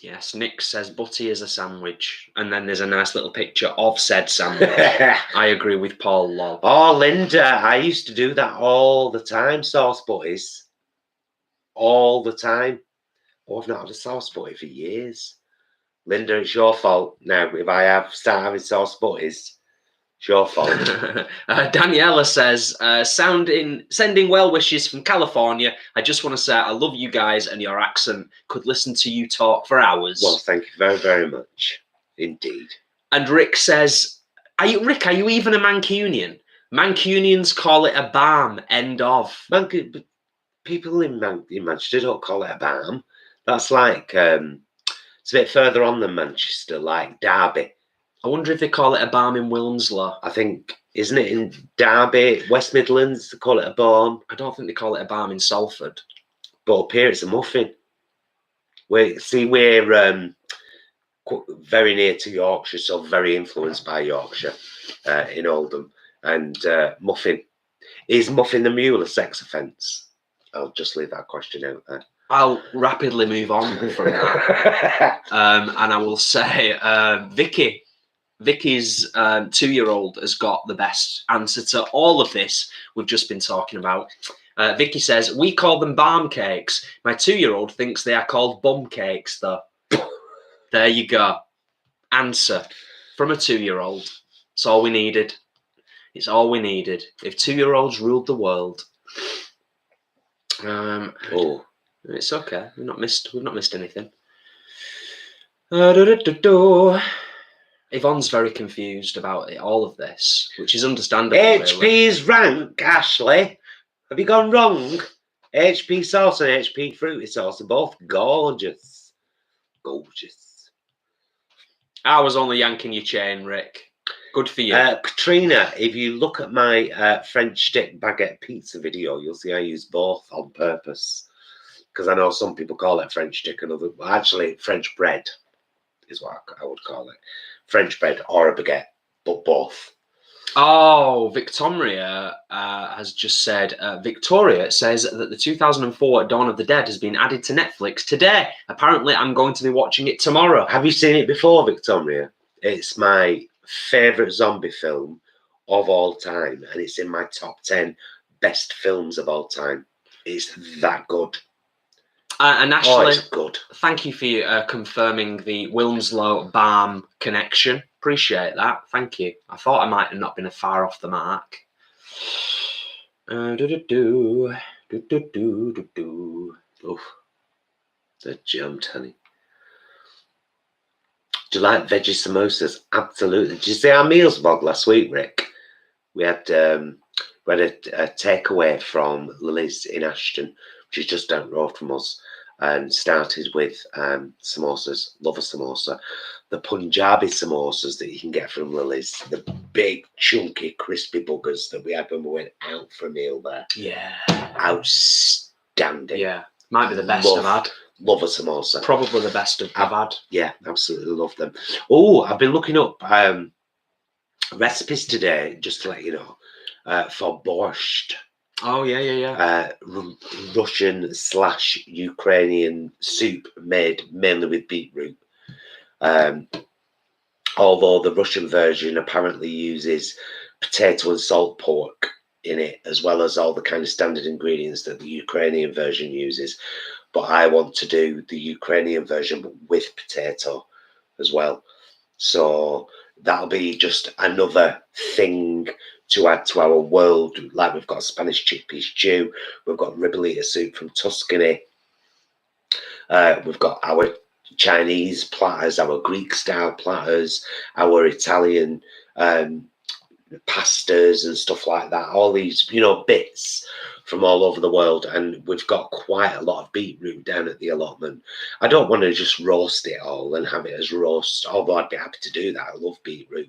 Yes, Nick says butty is a sandwich, and then there's a nice little picture of said sandwich. I agree with Paul Lol. Oh, Linda, I used to do that all the time, sauce butties. All the time. Oh, I've not had a sauce butty for years. Linda, it's your fault. Now, if I start having sauce butties, it's your fault. Daniela says, sending well wishes from California. I just want to say I love you guys and your accent. Could listen to you talk for hours. Well, thank you very, very much. Indeed. And Rick says, are you even a Mancunian? Mancunians call it a balm, end of. People in Manchester don't call it a balm. That's like, it's a bit further on than Manchester, like Derby. I wonder if they call it a balm in Wilmslow. I think, isn't it in Derby, West Midlands, they call it a balm? I don't think they call it a balm in Salford. But up here it's a muffin. We're very near to Yorkshire, so very influenced by Yorkshire in Oldham. And muffin. Is muffin the mule a sex offence? I'll just leave that question out there. I'll rapidly move on from that. And I will say, Vicky's 2-year-old has got the best answer to all of this we've just been talking about. Vicky says, we call them balm cakes. My 2-year-old thinks they are called bum cakes, though. There you go. Answer from a 2-year-old. It's all we needed. It's all we needed. If 2-year-olds ruled the world. It's okay. We've not missed anything. Yvonne's very confused about all of this, which is understandable. HP's rank, Ashley. Have you gone wrong? HP sauce and HP fruity sauce are both gorgeous. Gorgeous. I was only yanking your chain, Rick. Good for you. Katrina, if you look at my French stick baguette pizza video, you'll see I use both on purpose. Because I know some people call it French stick and actually French bread is what I would call it. French bread or a baguette, but both. Oh, Victoria has just said, Victoria says that the 2004 Dawn of the Dead has been added to Netflix today. Apparently, I'm going to be watching it tomorrow. Have you seen it before, Victoria? It's my favourite zombie film of all time, and it's in my top 10 best films of all time. It's that good. And Oh, Ashley, it's good. thank you for confirming the Wilmslow Balm connection. Appreciate that. Thank you. I thought I might have not been far off the mark. Oof. I'm telling you. Do you like veggie samosas? Absolutely. Did you see our meals vlog last week, Rick? We had a takeaway from Lily's in Ashton, which is just down the road from us, and started with samosas. Love a samosa. The Punjabi samosas that you can get from Lily's, the big, chunky, crispy buggers that we had when we went out for a meal there. Yeah. Outstanding. Yeah. Might be the best I've had. Love a samosa. Probably the best I've had. Yeah, absolutely love them. Oh, I've been looking up recipes today, just to let you know, for borscht. Oh, yeah. Russian/Ukrainian soup made mainly with beetroot. Although the Russian version apparently uses potato and salt pork in it, as well as all the kind of standard ingredients that the Ukrainian version uses. But I want to do the Ukrainian version, but with potato as well. So that'll be just another thing to add to our world. Like we've got Spanish chickpea stew, we've got ribollita soup from Tuscany, we've got our Chinese platters, our Greek style platters, our Italian pastas and stuff like that. All these, bits from all over the world, and we've got quite a lot of beetroot down at the allotment. I don't want to just roast it all and have it as roast, although I'd be happy to do that. I love beetroot,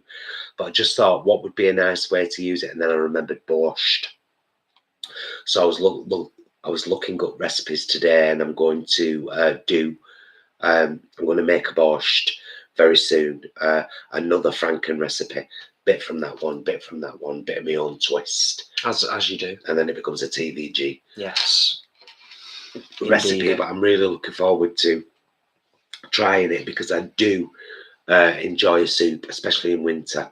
but I just thought what would be a nice way to use it, and then I remembered borscht. So I was looking up recipes today, and I'm going to I'm going to make a borscht very soon. Another Franken recipe. Bit from that one, bit from that one, bit of my own twist. As you do. And then it becomes a TVG. Yes. Recipe, Indeed. but I'm really looking forward to trying it because I do enjoy a soup, especially in winter.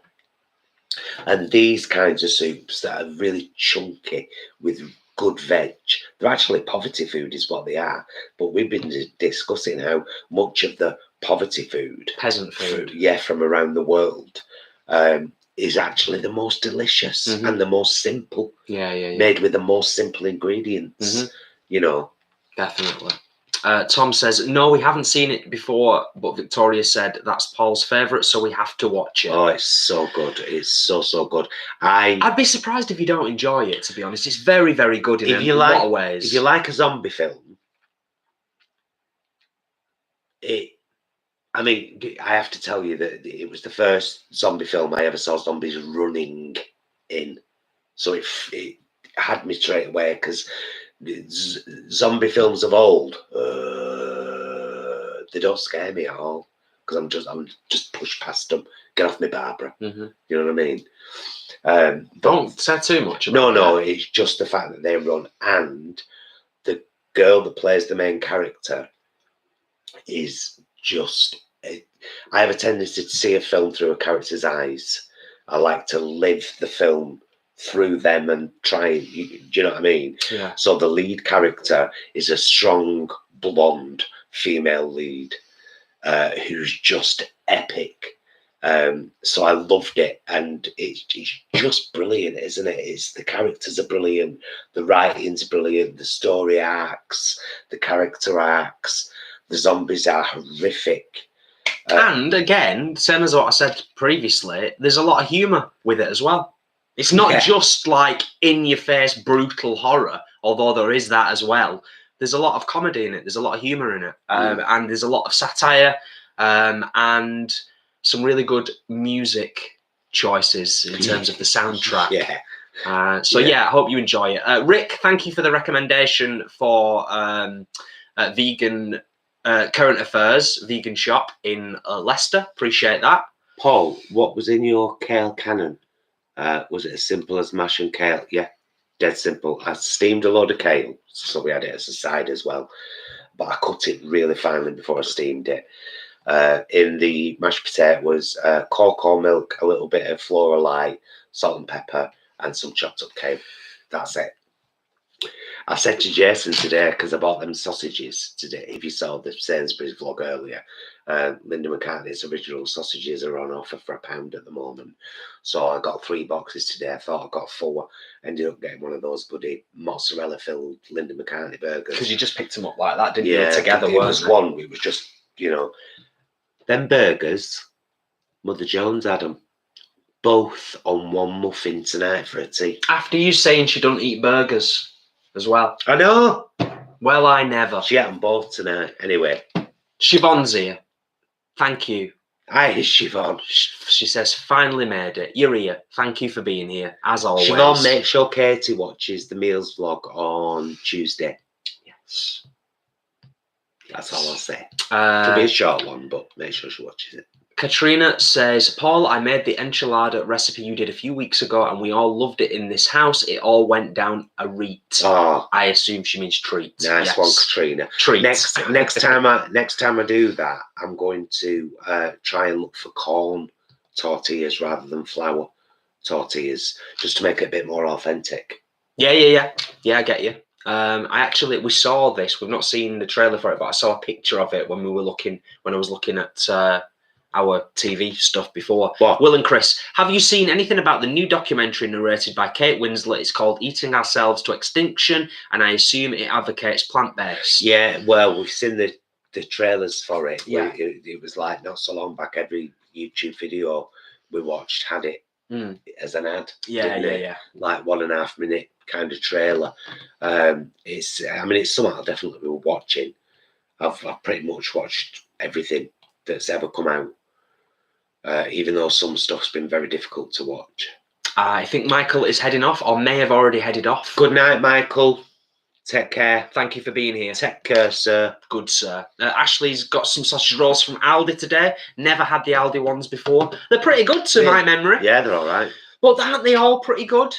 And these kinds of soups that are really chunky with good veg, they're actually poverty food is what they are. But we've been discussing how much of the poverty food, peasant food, from around the world, is actually the most delicious and the most simple. Yeah. Made with the most simple ingredients, Definitely. Tom says, no, we haven't seen it before, but Victoria said that's Paul's favourite, so we have to watch it. Oh, it's so good. It's so good. I'd be surprised if you don't enjoy it, to be honest. It's very, very good in a lot of ways. If you like a zombie film, I have to tell you that it was the first zombie film I ever saw zombies running in. So it had me straight away, because zombie films of old, they don't scare me at all, because I'm just pushed past them. Get off me, Barbara. You know what I mean? Don't say too much about No, it's just the fact that they run, and the girl that plays the main character is just... I have a tendency to see a film through a character's eyes. I like to live the film through them and try. Do you know what I mean? Yeah. So the lead character is a strong, blonde female lead who's just epic. So I loved it, and it's just brilliant, isn't it? The characters are brilliant, the writing's brilliant, the story arcs, the character arcs, the zombies are horrific. And again, same as what I said previously, there's a lot of humour with it as well. It's not just like in-your-face brutal horror, although there is that as well. There's a lot of comedy in it. There's a lot of humour in it. And there's a lot of satire and some really good music choices in terms of the soundtrack. I hope you enjoy it. Rick, thank you for the recommendation for vegan current affairs, vegan shop in Leicester. Appreciate that. Paul, what was in your kale cannon? Was it as simple as mash and kale? Yeah, dead simple. I steamed a load of kale, so we had it as a side as well. But I cut it really finely before I steamed it. In the mashed potato was cocoa milk, a little bit of Flora Light, salt and pepper, and some chopped up kale. That's it. I said to Jason today, because I bought them sausages today. If you saw the Sainsbury's vlog earlier, Linda McCartney's original sausages are on offer for £1 at the moment. So I got 3 boxes today. I thought I got 4. Ended up getting one of those bloody mozzarella-filled Linda McCartney burgers. Because you just picked them up like that, didn't Yeah, you? Together, it was one. It was just, you know, them burgers. Mother Jones had them both on one muffin tonight for a tea. After you saying she don't eat burgers as well. I know. Well, I never. She had them both tonight. Anyway. Siobhan's here. Thank you. Hi, Siobhan. She says, finally made it. You're here. Thank you for being here, as always. Siobhan, make sure Katie watches the meals vlog on Tuesday. Yes. That's all I'll say. It'll be a short one, but make sure she watches it. Katrina says, Paul, I made the enchilada recipe you did a few weeks ago and we all loved it in this house. It all went down a reet. Oh, I assume she means treat. Nice one, Katrina. Treat. Next time I do that, I'm going to try and look for corn tortillas rather than flour tortillas, just to make it a bit more authentic. Yeah, I get you. We saw this. We've not seen the trailer for it, but I saw a picture of it when I was looking at our TV stuff before. What? Will and Chris, have you seen anything about the new documentary narrated by Kate Winslet? It's called Eating Ourselves to Extinction, and I assume it advocates plant-based. Yeah, well, we've seen the trailers for it. Yeah. It was like not so long back, every YouTube video we watched had it as an ad. Yeah. Like 1.5 minute kind of trailer. It's something I'll definitely be watching. I've pretty much watched everything that's ever come out. Even though some stuff's been very difficult to watch. I think Michael is heading off, or may have already headed off. Good night, Michael. Take care. Thank you for being here. Take care, sir. Good, sir. Ashley's got some sausage rolls from Aldi today. Never had the Aldi ones before. They're pretty good to my memory. Yeah, they're all right. But aren't they all pretty good?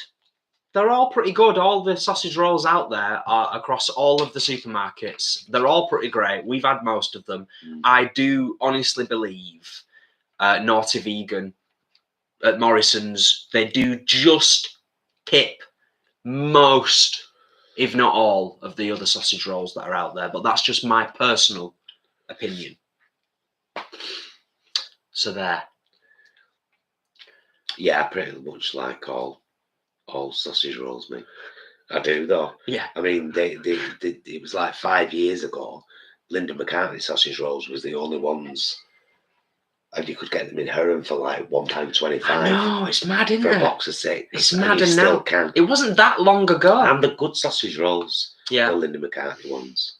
They're all pretty good. All the sausage rolls out there are across all of the supermarkets. They're all pretty great. We've had most of them. I do honestly believe Naughty Vegan at Morrison's, they do just pip most, if not all, of the other sausage rolls that are out there. But that's just my personal opinion. So there. Yeah, I pretty much like all sausage rolls, mate. I do, though. Yeah. I mean, it was like 5 years ago. Linda McCartney sausage rolls was the only ones, and you could get them in Herron for like £1.25. I know, it's mad, isn't it? For a box of 6. It's mad, and you and still now can. it wasn't that long ago. And the good sausage rolls, yeah, the Linda McCartney ones.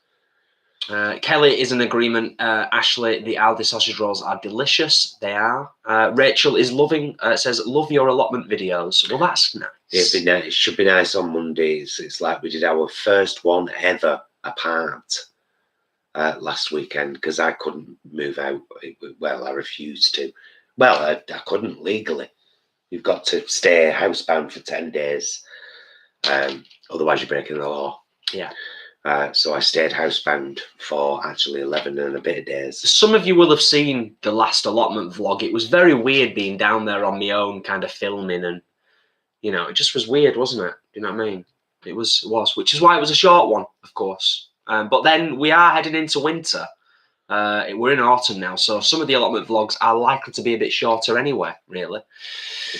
Kelly is in agreement. Ashley, the Aldi sausage rolls are delicious. They are. Rachel is loving. Says, love your allotment videos. Well, that's nice. It should be nice on Mondays. It's like we did our first one ever apart last weekend because I couldn't move out. Well, I refused to. Well, I couldn't legally. You've got to stay housebound for 10 days. Otherwise, you're breaking the law. Yeah. So I stayed housebound for actually 11 and a bit of days. Some of you will have seen the last allotment vlog. It was very weird being down there on my own, kind of filming, and it just was weird, wasn't it? Do you know what I mean? It was, which is why it was a short one, of course. But then we are heading into winter. We're in autumn now, so some of the allotment vlogs are likely to be a bit shorter anyway, really.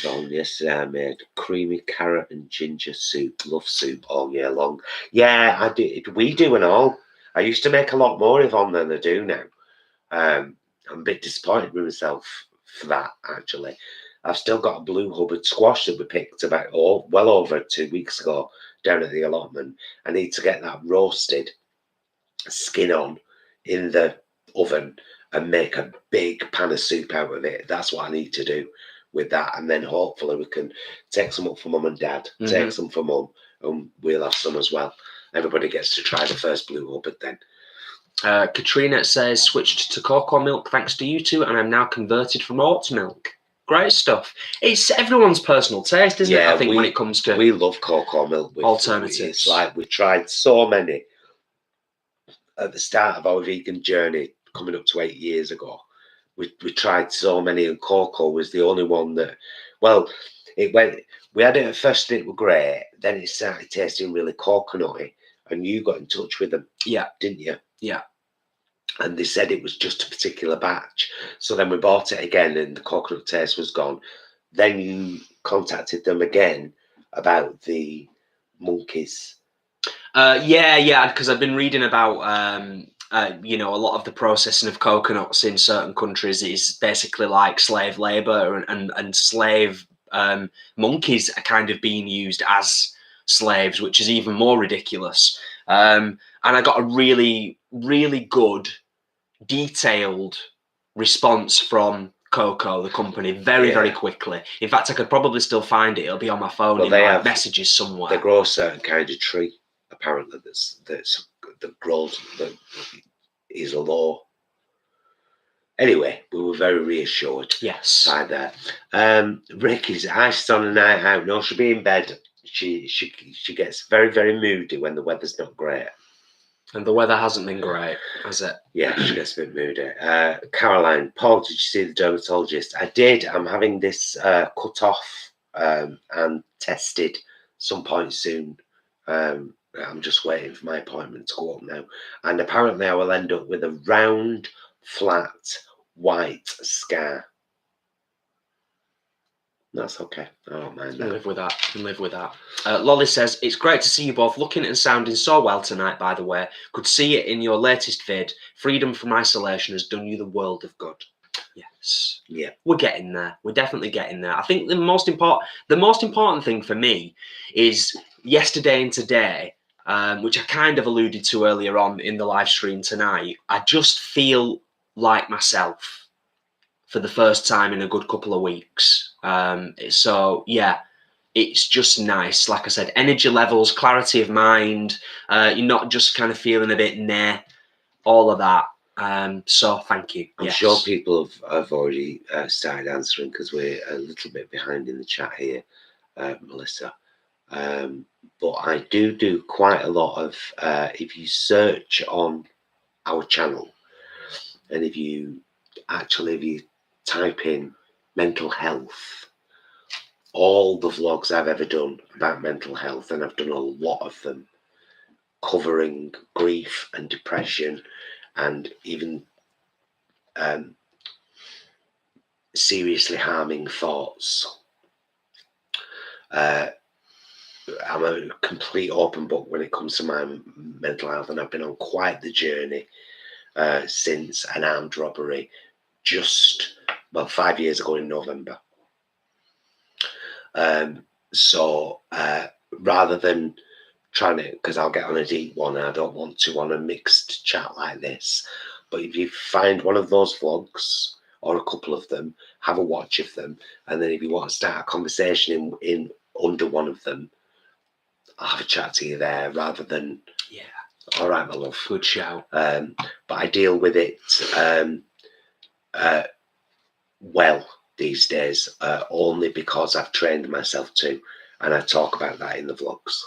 Yesterday I made creamy carrot and ginger soup. Love soup all year long. Yeah, I did. We do and all. I used to make a lot more Yvonne than I do now. I'm a bit disappointed with myself for that, actually. I've still got a blue Hubbard squash that we picked about well over 2 weeks ago down at the allotment. I need to get that roasted, skin on, in the oven and make a big pan of soup out of it. That's what I need to do with that, and then hopefully we can take some up for mum and dad, take some for mum, and we'll have some as well. Everybody gets to try the first blue Hubbard then. Katrina says, switched to cocoa milk thanks to you two, and I'm now converted from oat milk. Great stuff. It's everyone's personal taste, isn't it? I think when it comes to we love cocoa milk with alternatives. It's like we tried so many at the start of our vegan journey, coming up to 8 years ago. We tried so many, and cocoa was the only one that, well, it went. We had it at first, it was great. Then it started tasting really coconutty, and you got in touch with them. Yeah. Didn't you? Yeah. And they said it was just a particular batch. So then we bought it again and the coconut taste was gone. Then you contacted them again about the monkeys. Yeah, because I've been reading about, you know, a lot of the processing of coconuts in certain countries is basically like slave labor, and slave monkeys are kind of being used as slaves, which is even more ridiculous. And I got a really, really good, detailed response from Coco, the company, very quickly. In fact, I could probably still find it. It'll be on my phone in my messages somewhere. They grow a certain kind of tree, apparently, that grows, that is a law. Anyway, we were very reassured. Yes. By that. Ricky's iced on a night out. No, she'll be in bed. She gets very, very moody when the weather's not great. And the weather hasn't been great, has it? Yeah, she gets a bit moody. Caroline, Paul, did you see the dermatologist? I did. I'm having this cut off and tested some point soon. I'm just waiting for my appointment to go up now. And apparently I will end up with a round, flat, white scar. That's okay. I don't mind that. Live with that. Live with that. Lolly says, it's great to see you both looking and sounding so well tonight, by the way. Could see it in your latest vid. Freedom from isolation has done you the world of good. Yes. Yeah. We're getting there. We're definitely getting there. I think the most important thing for me is yesterday and today, which I kind of alluded to earlier on in the live stream tonight. I just feel like myself for the first time in a good couple of weeks. So yeah, it's just nice. Like I said, energy levels, clarity of mind. You're not just kind of feeling a bit nah, all of that. So thank you. I'm sure people have already started answering because we're a little bit behind in the chat here, Melissa. But I do quite a lot of, if you search on our channel, and if you type in mental health, all the vlogs I've ever done about mental health, and I've done a lot of them, covering grief and depression and even seriously harming thoughts. I'm a complete open book when it comes to my mental health, and I've been on quite the journey since an armed robbery just 5 years ago in November. So rather than trying to, because I'll get on a deep one, I don't want to on a mixed chat like this, but if you find one of those vlogs or a couple of them, have a watch of them, and then if you want to start a conversation in under one of them, I'll have a chat to you there rather than all right, my love, good shout. But I deal with it well these days, only because I've trained myself to, and I talk about that in the vlogs.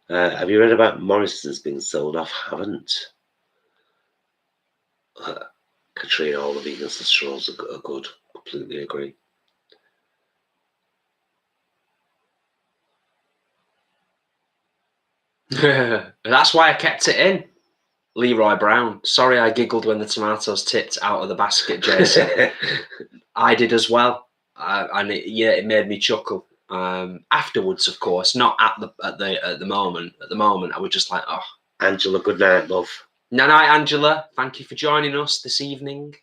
Have you read about Morrison's being sold off? Haven't. Katrina, all the vegan sister-in-laws are good. Completely agree. That's why I kept it in. Leroy Brown. Sorry I giggled when the tomatoes tipped out of the basket, Jason. I did as well. And it made me chuckle. Afterwards, of course, not at the moment. At the moment, I was just like, oh. Angela, good night, love. Good night, Angela. Thank you for joining us this evening.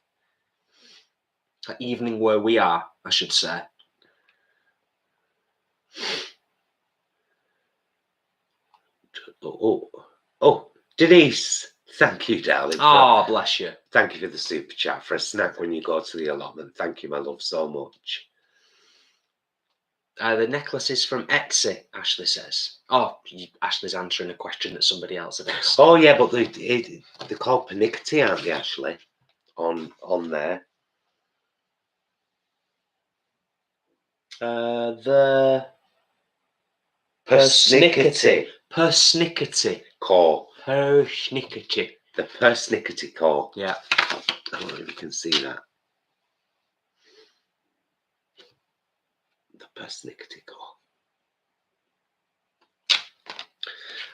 That evening where we are, I should say. Oh, Denise. Thank you, darling. Oh, bless you. Thank you for the super chat, for a snack when you go to the allotment. Thank you, my love, so much. The necklace is from Etsy, Ashley says. Oh, Ashley's answering a question that somebody else had asked. Oh, yeah, but they're called Panickety, aren't they, Ashley? On there. The Persnickety. Persnickety. Core. Persnickety. The Persnickety core. Yeah. I don't know if you can see that. The Persnickety core.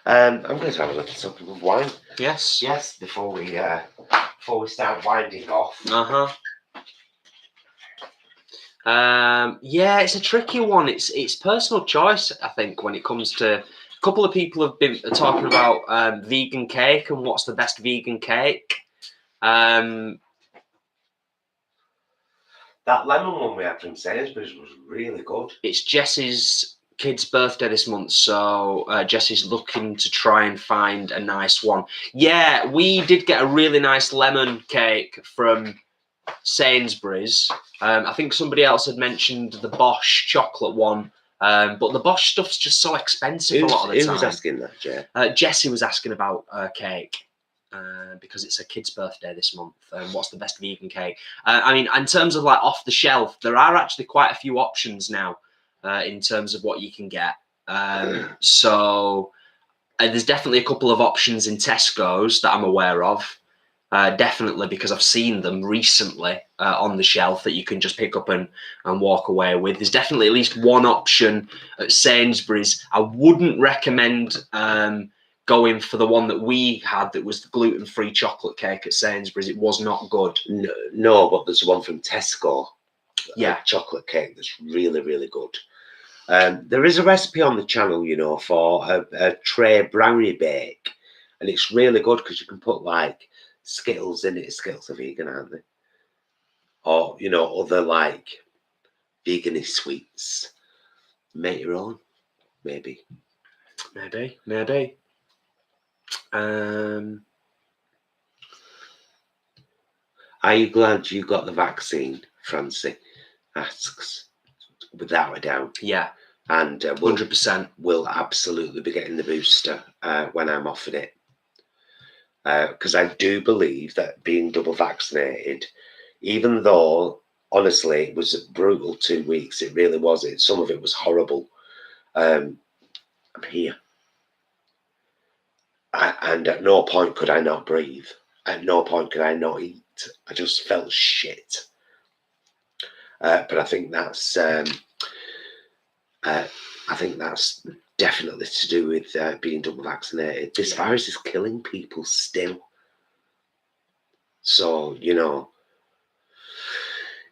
I'm going to have a little sip of wine. Yes. Yes, before we start winding off. Yeah, it's a tricky one. It's personal choice, I think, when it comes to. A couple of people have been talking about vegan cake and what's the best vegan cake. That lemon one we had from Sainsbury's was really good. It's Jessie's kid's birthday this month, so Jessie's looking to try and find a nice one. Yeah, we did get a really nice lemon cake from Sainsbury's. I think somebody else had mentioned the Bosch chocolate one, but the Bosch stuff's just so expensive a lot of the time. Who was asking that, Jay? Jessie was asking about cake. Because it's a kid's birthday this month. What's the best vegan cake? I mean, in terms of like off the shelf, there are actually quite a few options now in terms of what you can get. So there's definitely a couple of options in Tesco's that I'm aware of. Definitely because I've seen them recently on the shelf that you can just pick up and walk away with. There's definitely at least one option at Sainsbury's. I wouldn't recommend going for the one that we had that was the gluten-free chocolate cake at Sainsbury's. It was not good. No, but there's one from Tesco. Yeah. A chocolate cake that's really, really good. There is a recipe on the channel, you know, for a tray brownie bake. And it's really good because you can put like Skittles in it. Skittles are vegan, aren't they? Or, you know, other like vegan-y sweets. Make your own, maybe. Maybe. Are you glad you got the vaccine? Francie asks, without a doubt. Yeah. And 100%. We'll absolutely be getting the booster when I'm offered it. Because I do believe that being double vaccinated, even though honestly it was a brutal 2 weeks, it really was. Some of it was horrible. I'm here. And at no point could I not breathe. At no point could I not eat. I just felt shit. But I think that's definitely to do with being double vaccinated. This virus is killing people still. So, you know,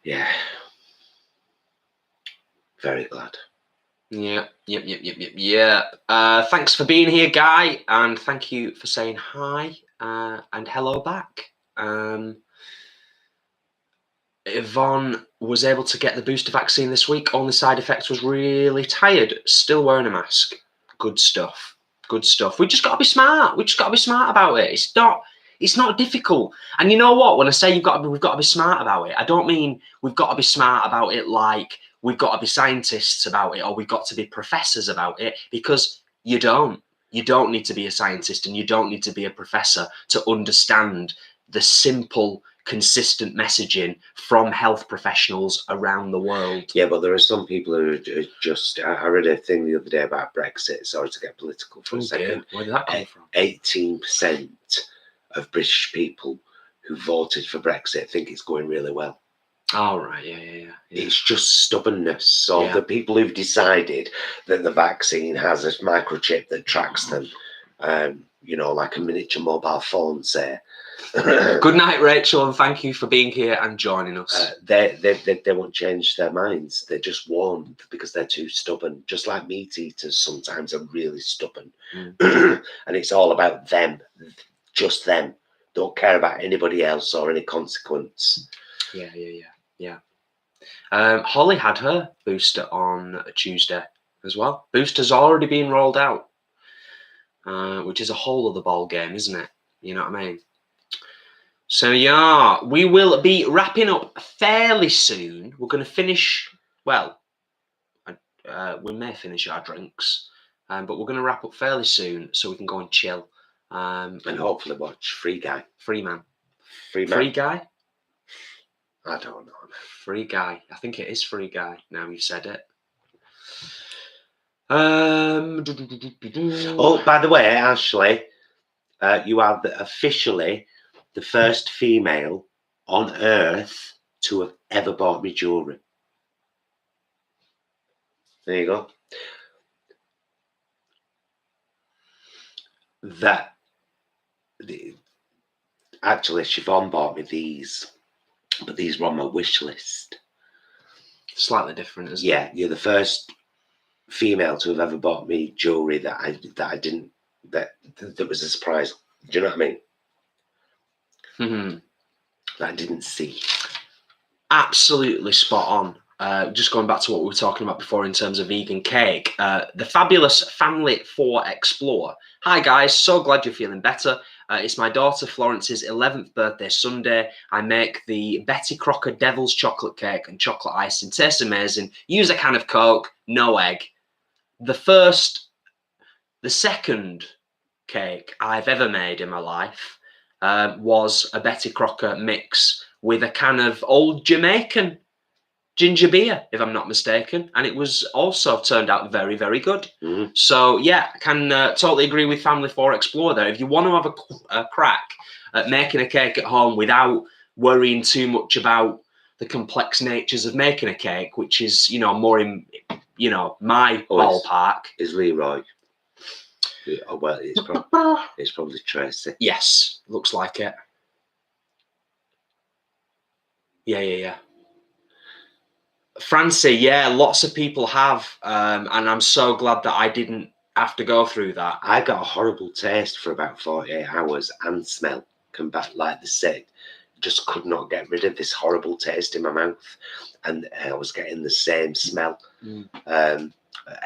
yeah, very glad. Yeah. Thanks for being here, Guy, and thank you for saying hi and hello back. Yvonne was able to get the booster vaccine this week. Only side effect was really tired. Still wearing a mask. Good stuff. We just got to be smart. About it. It's not difficult. And you know what? When I say we've got to be smart about it, I don't mean we've got to be smart about it like we've got to be scientists about it or we've got to be professors about it, because you don't. You don't need to be a scientist and you don't need to be a professor to understand the simple, consistent messaging from health professionals around the world. Yeah, but there are some people who are just... I read a thing the other day about Brexit. Sorry to get political for a second. Where did that come from? 18% of British people who voted for Brexit think it's going really well. Oh, right, yeah. It's just stubbornness. So the people who've decided that the vaccine has a microchip that tracks them, you know, like a miniature mobile phone, say. Good night, Rachel, and thank you for being here and joining us. They won't change their minds. They just won't, because they're too stubborn. Just like meat eaters sometimes are really stubborn. And it's all about them, just them. Don't care about anybody else or any consequence. Yeah. Holly had her booster on Tuesday as well. Booster's already been rolled out, which is a whole other ball game, isn't it? You know what I mean? So yeah, we will be wrapping up fairly soon. We're going to finish, well, we may finish our drinks, but we're going to wrap up fairly soon so we can go and chill. And hopefully watch Free Guy. Free Man. Free Guy? I don't know. Free Guy. I think it is Free Guy, now you said it. Oh, by the way, Ashley, you are officially the first female on Earth to have ever bought me jewellery. There you go. that actually Siobhan bought me these, but these were on my wish list. Slightly different, isn't Yeah, you're the first female to have ever bought me jewelry that was a surprise. Do you know what I mean? Mm-hmm. That I didn't see. Absolutely spot on. Just going back to what we were talking about before in terms of vegan cake, the fabulous Family 4 Explorer. Hi guys, so glad you're feeling better. It's my daughter Florence's 11th birthday Sunday. I make the Betty Crocker Devil's Chocolate Cake and chocolate icing. Tastes amazing. Use a can of Coke, no egg. The second cake I've ever made in my life was a Betty Crocker mix with a can of old Jamaican ginger beer, if I'm not mistaken, and it was also turned out very, very good. Mm. So yeah, I can totally agree with Family 4 Explorer there. If you want to have a crack at making a cake at home without worrying too much about the complex natures of making a cake, which is, you know, more in, you know, my ballpark. Is Leroy? Oh, well, it's probably Tracy. Yes, looks like it. Yeah. Francie, yeah, lots of people have, and I'm so glad that I didn't have to go through that. I got a horrible taste for about 48 hours and smell come back like the sick. Just could not get rid of this horrible taste in my mouth, and I was getting the same smell,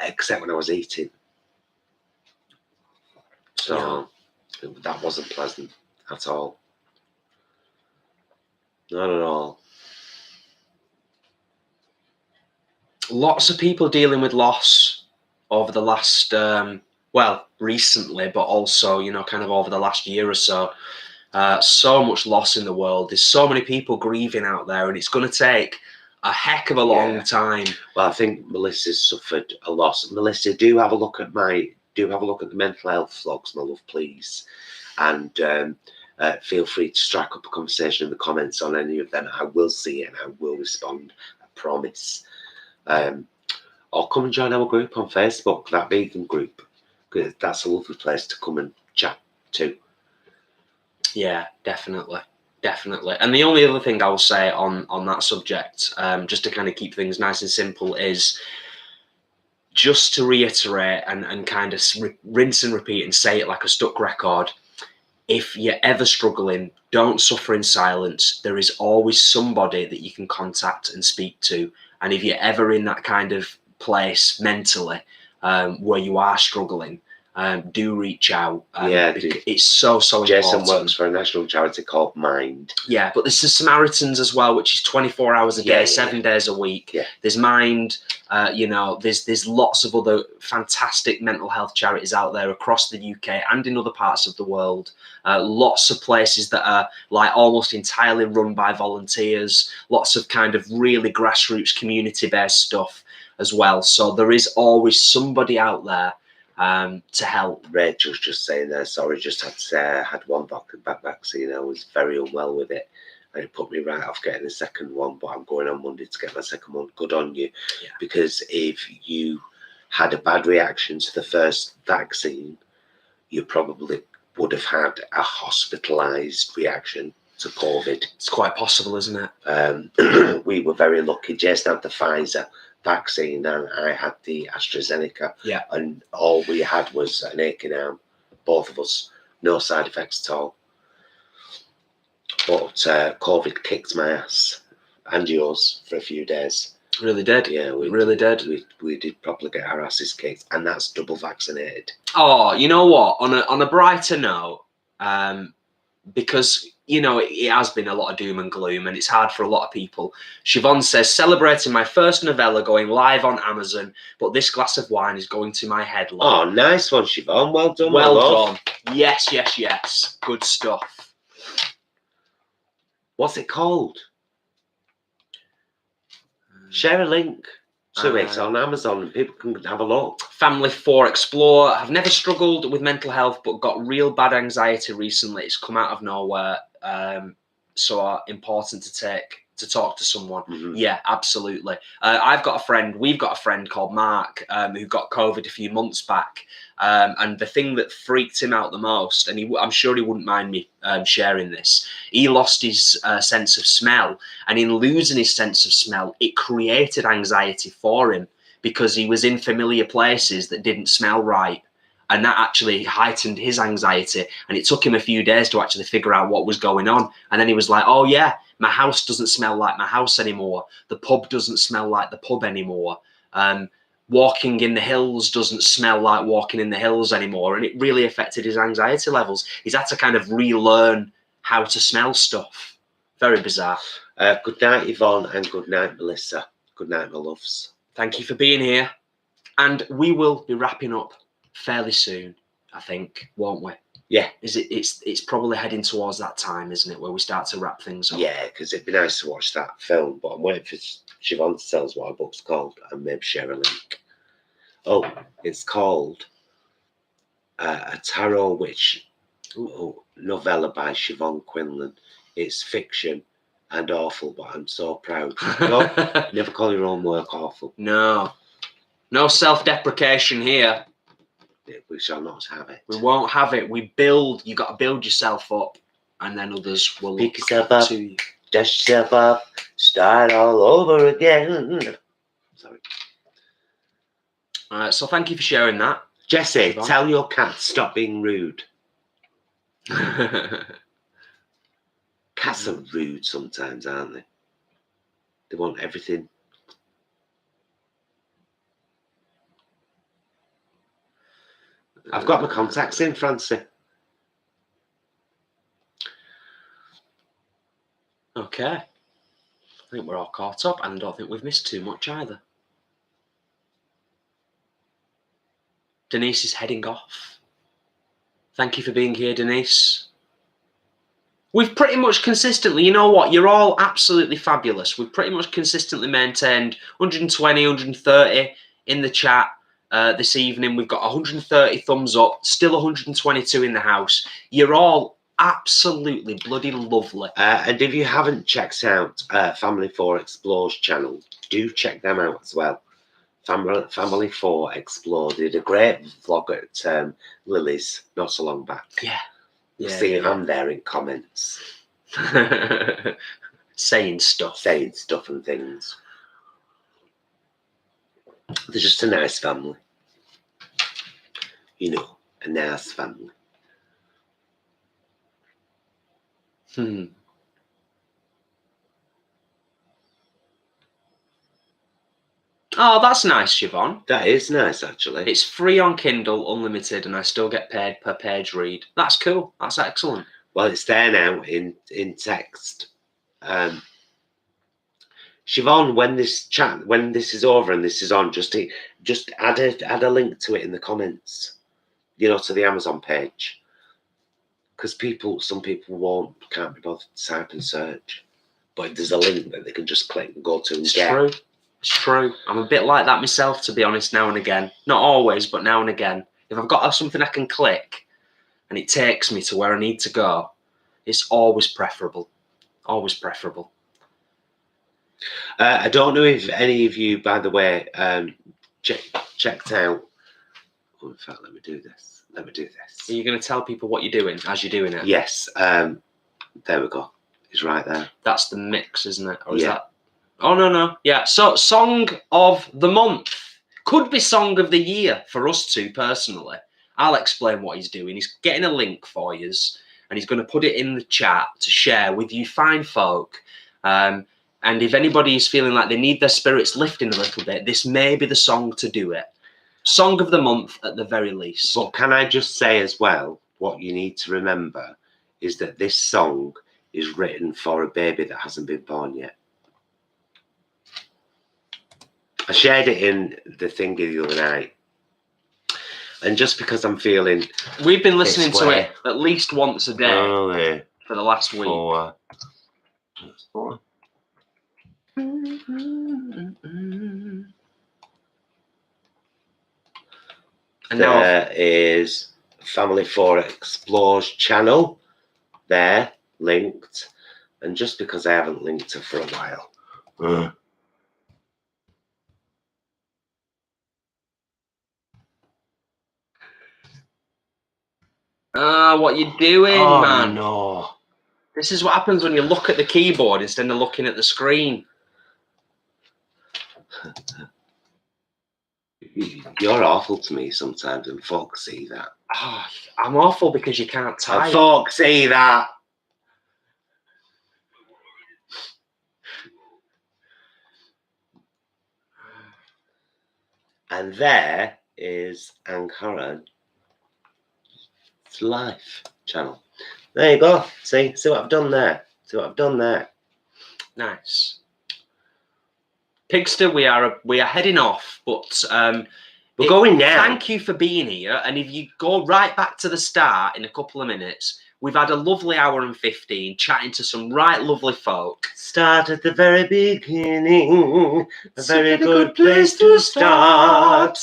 except when I was eating. So that wasn't pleasant at all. Not at all. Lots of people dealing with loss over the last, recently, but also, you know, kind of over the last year or so. So much loss in the world. There's so many people grieving out there, and it's going to take a heck of a long time. Well, I think Melissa's suffered a loss. Melissa, do have a look at the mental health vlogs, my love, please, and feel free to strike up a conversation in the comments on any of them. I will see it and I will respond. I promise. Or come and join our group on Facebook, that vegan group. That's a lovely place to come and chat to. Yeah, definitely. And the only other thing I will say on that subject, just to kind of keep things nice and simple, is just to reiterate and kind of rinse and repeat and say it like a stuck record. If you're ever struggling, don't suffer in silence. There is always somebody that you can contact and speak to. And if you're ever in that kind of place mentally where you are struggling, do reach out. It's so important. Jason works for a national charity called Mind. Yeah, but there's the Samaritans as well, which is 24 hours a day, 7 days a week. Yeah. There's Mind. There's lots of other fantastic mental health charities out there across the UK and in other parts of the world. Lots of places that are like almost entirely run by volunteers. Lots of kind of really grassroots community-based stuff as well. So there is always somebody out there to help. Rachel's just saying there, sorry, just had to say I had one back vaccine. I was very unwell with it, and it put me right off getting the second one, but I'm going on Monday to get my second one. Good on you. Yeah. Because if you had a bad reaction to the first vaccine, you probably would have had a hospitalised reaction to COVID. It's quite possible, isn't it? We were very lucky. Jason had the Pfizer vaccine and I had the ActorReactor. Yeah. And all we had was an aching arm, both of us. No side effects at all. But COVID kicked my ass and yours for a few days. Really did. Yeah, we really did. We did properly get our asses kicked, and that's double vaccinated. Oh, you know what? On a brighter note, because you know it has been a lot of doom and gloom, and it's hard for a lot of people. Siobhan says, celebrating my first novella going live on Amazon, but this glass of wine is going to my head. Oh, nice one, Siobhan. Well done. Well done. Yes. Good stuff. What's it called? Share a link to it on Amazon and people can have a look. Family 4 Explorer. I've never struggled with mental health, but got real bad anxiety recently. It's come out of nowhere. So important to to talk to someone. Mhm. Yeah, absolutely. We've got a friend called Mark who got COVID a few months back. And the thing that freaked him out the most, and I'm sure he wouldn't mind me sharing this, he lost his sense of smell. And in losing his sense of smell, it created anxiety for him because he was in familiar places that didn't smell right. And that actually heightened his anxiety. And it took him a few days to actually figure out what was going on. And then he was like, oh yeah, my house doesn't smell like my house anymore. The pub doesn't smell like the pub anymore. Walking in the hills doesn't smell like walking in the hills anymore. And it really affected his anxiety levels. He's had to kind of relearn how to smell stuff. Very bizarre. Good night, Yvonne, and good night, Melissa. Good night, my loves. Thank you for being here. And we will be wrapping up fairly soon, I think, won't we? Yeah. It's probably heading towards that time, isn't it, where we start to wrap things up? Yeah, because it'd be nice to watch that film, but I'm waiting for Siobhan to tell us what her book's called and maybe share a link. Oh, it's called A Tarot Witch novella by Siobhan Quinlan. It's fiction and awful, but I'm so proud. No, never call your own work awful. No self-deprecation here. We shall not have it. We won't have it. You got to build yourself up, and then others will pick yourself up, to you. Dust yourself up, start all over again. Sorry. So thank you for sharing that. Jesse, Siobhan. tell your cat to stop being rude. Cats are rude sometimes, aren't they? They want everything. I've got my contacts in, Francie. Okay. I think we're all caught up, and I don't think we've missed too much either. Denise is heading off. Thank you for being here, Denise. We've pretty much consistently, you know what, you're all absolutely fabulous. We've pretty much consistently maintained 120, 130 in the chat this evening. We've got 130 thumbs up, still 122 in the house. You're all absolutely bloody lovely. And if you haven't checked out Family 4 Explores channel, do check them out as well. Family 4 Explore did a great vlog at Lily's not so long back. Yeah. You'll see I'm there in comments. Saying stuff and things. They're just a nice family. You know, a nice family. Oh, that's nice, Siobhan. That is nice, actually. It's free on Kindle, unlimited, and I still get paid per page read. That's cool. That's excellent. Well, it's there now in text. Siobhan, when this is over and this is on, just add a link to it in the comments. You know, to the Amazon page, because some people can't be bothered to type and search, but there's a link that they can just click and go to and get. True. It's true. I'm a bit like that myself, to be honest, now and again. Not always, but now and again. If I've got something I can click and it takes me to where I need to go, it's always preferable. Always preferable. I don't know if any of you, by the way, checked out. Oh, in fact, let me do this. Are you going to tell people what you're doing as you're doing it? Yes. There we go. It's right there. That's the mix, isn't it? Or is Yeah. that... Oh, no. Yeah, so Song of the Month. Could be Song of the Year for us two, personally. I'll explain what he's doing. He's getting a link for you, and he's going to put it in the chat to share with you fine folk. And if anybody is feeling like they need their spirits lifting a little bit, this may be the song to do it. Song of the Month, at the very least. But can I just say as well, what you need to remember is that this song is written for a baby that hasn't been born yet. I shared it in the thingy the other night. And just because I'm feeling... We've been listening to it at least once a day for the last week. Four. And now there is Family 4 Explores channel. There, linked. And just because I haven't linked her for a while. What you doing, Oh, man? no. This is what happens when you look at the keyboard instead of looking at the screen. You're awful to me sometimes, and folks see that. Oh, I'm awful because you can't type. And folks see that. And there is Ankara Life channel. There you go. See what I've done there. See what I've done there. Nice. Pigster, we are heading off, but we're going now. Thank you for being here. And if you go right back to the start in a couple of minutes, we've had a lovely hour and 15 chatting to some right lovely folk. Start at the very beginning. A very good place to start.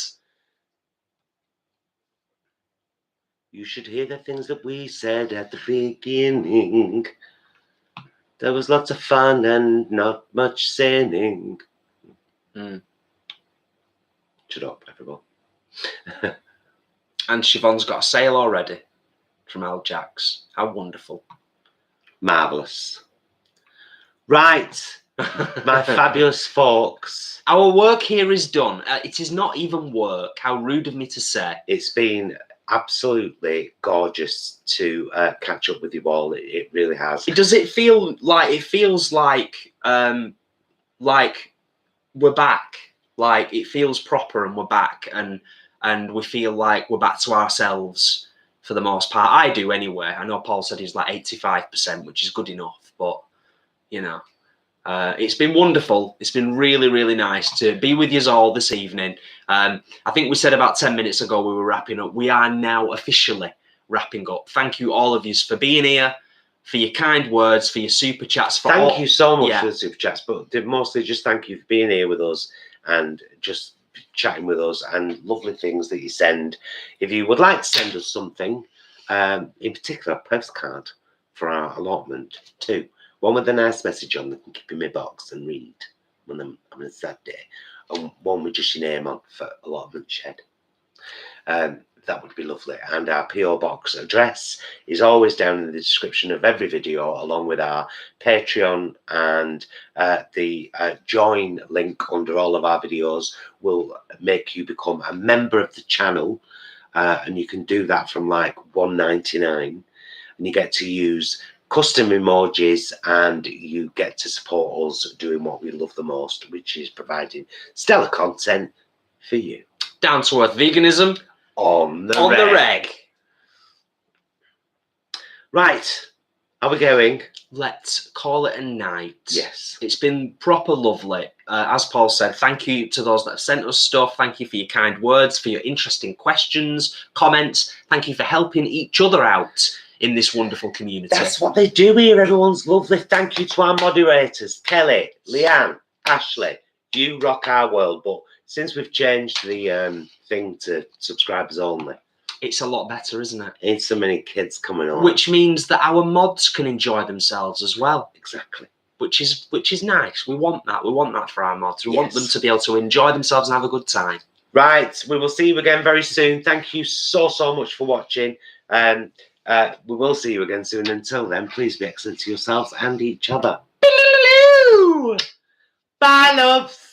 You should hear the things that we said at the beginning. There was lots of fun and not much sinning. Shut up, everyone. And Siobhan's got a sale already from Al Jacks. How wonderful. Marvellous. Right, my fabulous folks. Our work here is done. It is not even work. How rude of me to say. It's been absolutely gorgeous to catch up with you all. It really has. Does it feel like it feels like we're back? Like it feels proper and we're back and we feel like we're back to ourselves for the most part. I do anyway. I know Paul said he's like 85%, which is good enough, but you know, it's been wonderful. It's been really, really nice to be with you all this evening. I think we said about 10 minutes ago we were wrapping up. We are now officially wrapping up. Thank you all of you for being here, for your kind words, for your super chats. Thank you so much for the super chats, but mostly just thank you for being here with us and just chatting with us and lovely things that you send. If you would like to send us something, in particular a postcard for our allotment too. One with a nice message on that I can keep in my box and read when I'm having a sad day. And one with just your name on for allotment shed. That would be lovely. And our PO box address is always down in the description of every video, along with our Patreon and the join link under all of our videos will make you become a member of the channel. And you can do that from like $1.99, and you get to use custom emojis and you get to support us doing what we love the most, which is providing stellar content for you. Down to earth veganism on the reg. Right, are we going? Let's call it a night. Yes. It's been proper lovely. As Paul said, thank you to those that have sent us stuff. Thank you for your kind words, for your interesting questions, comments. Thank you for helping each other out in this wonderful community. That's what they do here. Everyone's lovely. Thank you to our moderators, Kelly, Leanne, Ashley. You rock our world. But since we've changed the thing to subscribers only, it's a lot better, isn't it? Ain't so many kids coming on. Which means that our mods can enjoy themselves as well. Exactly. Which is nice. We want that. We want that for our mods. We want them to be able to enjoy themselves and have a good time. Right. We will see you again very soon. Thank you so much for watching. We will see you again soon. Until then, please be excellent to yourselves and each other. Bye, loves.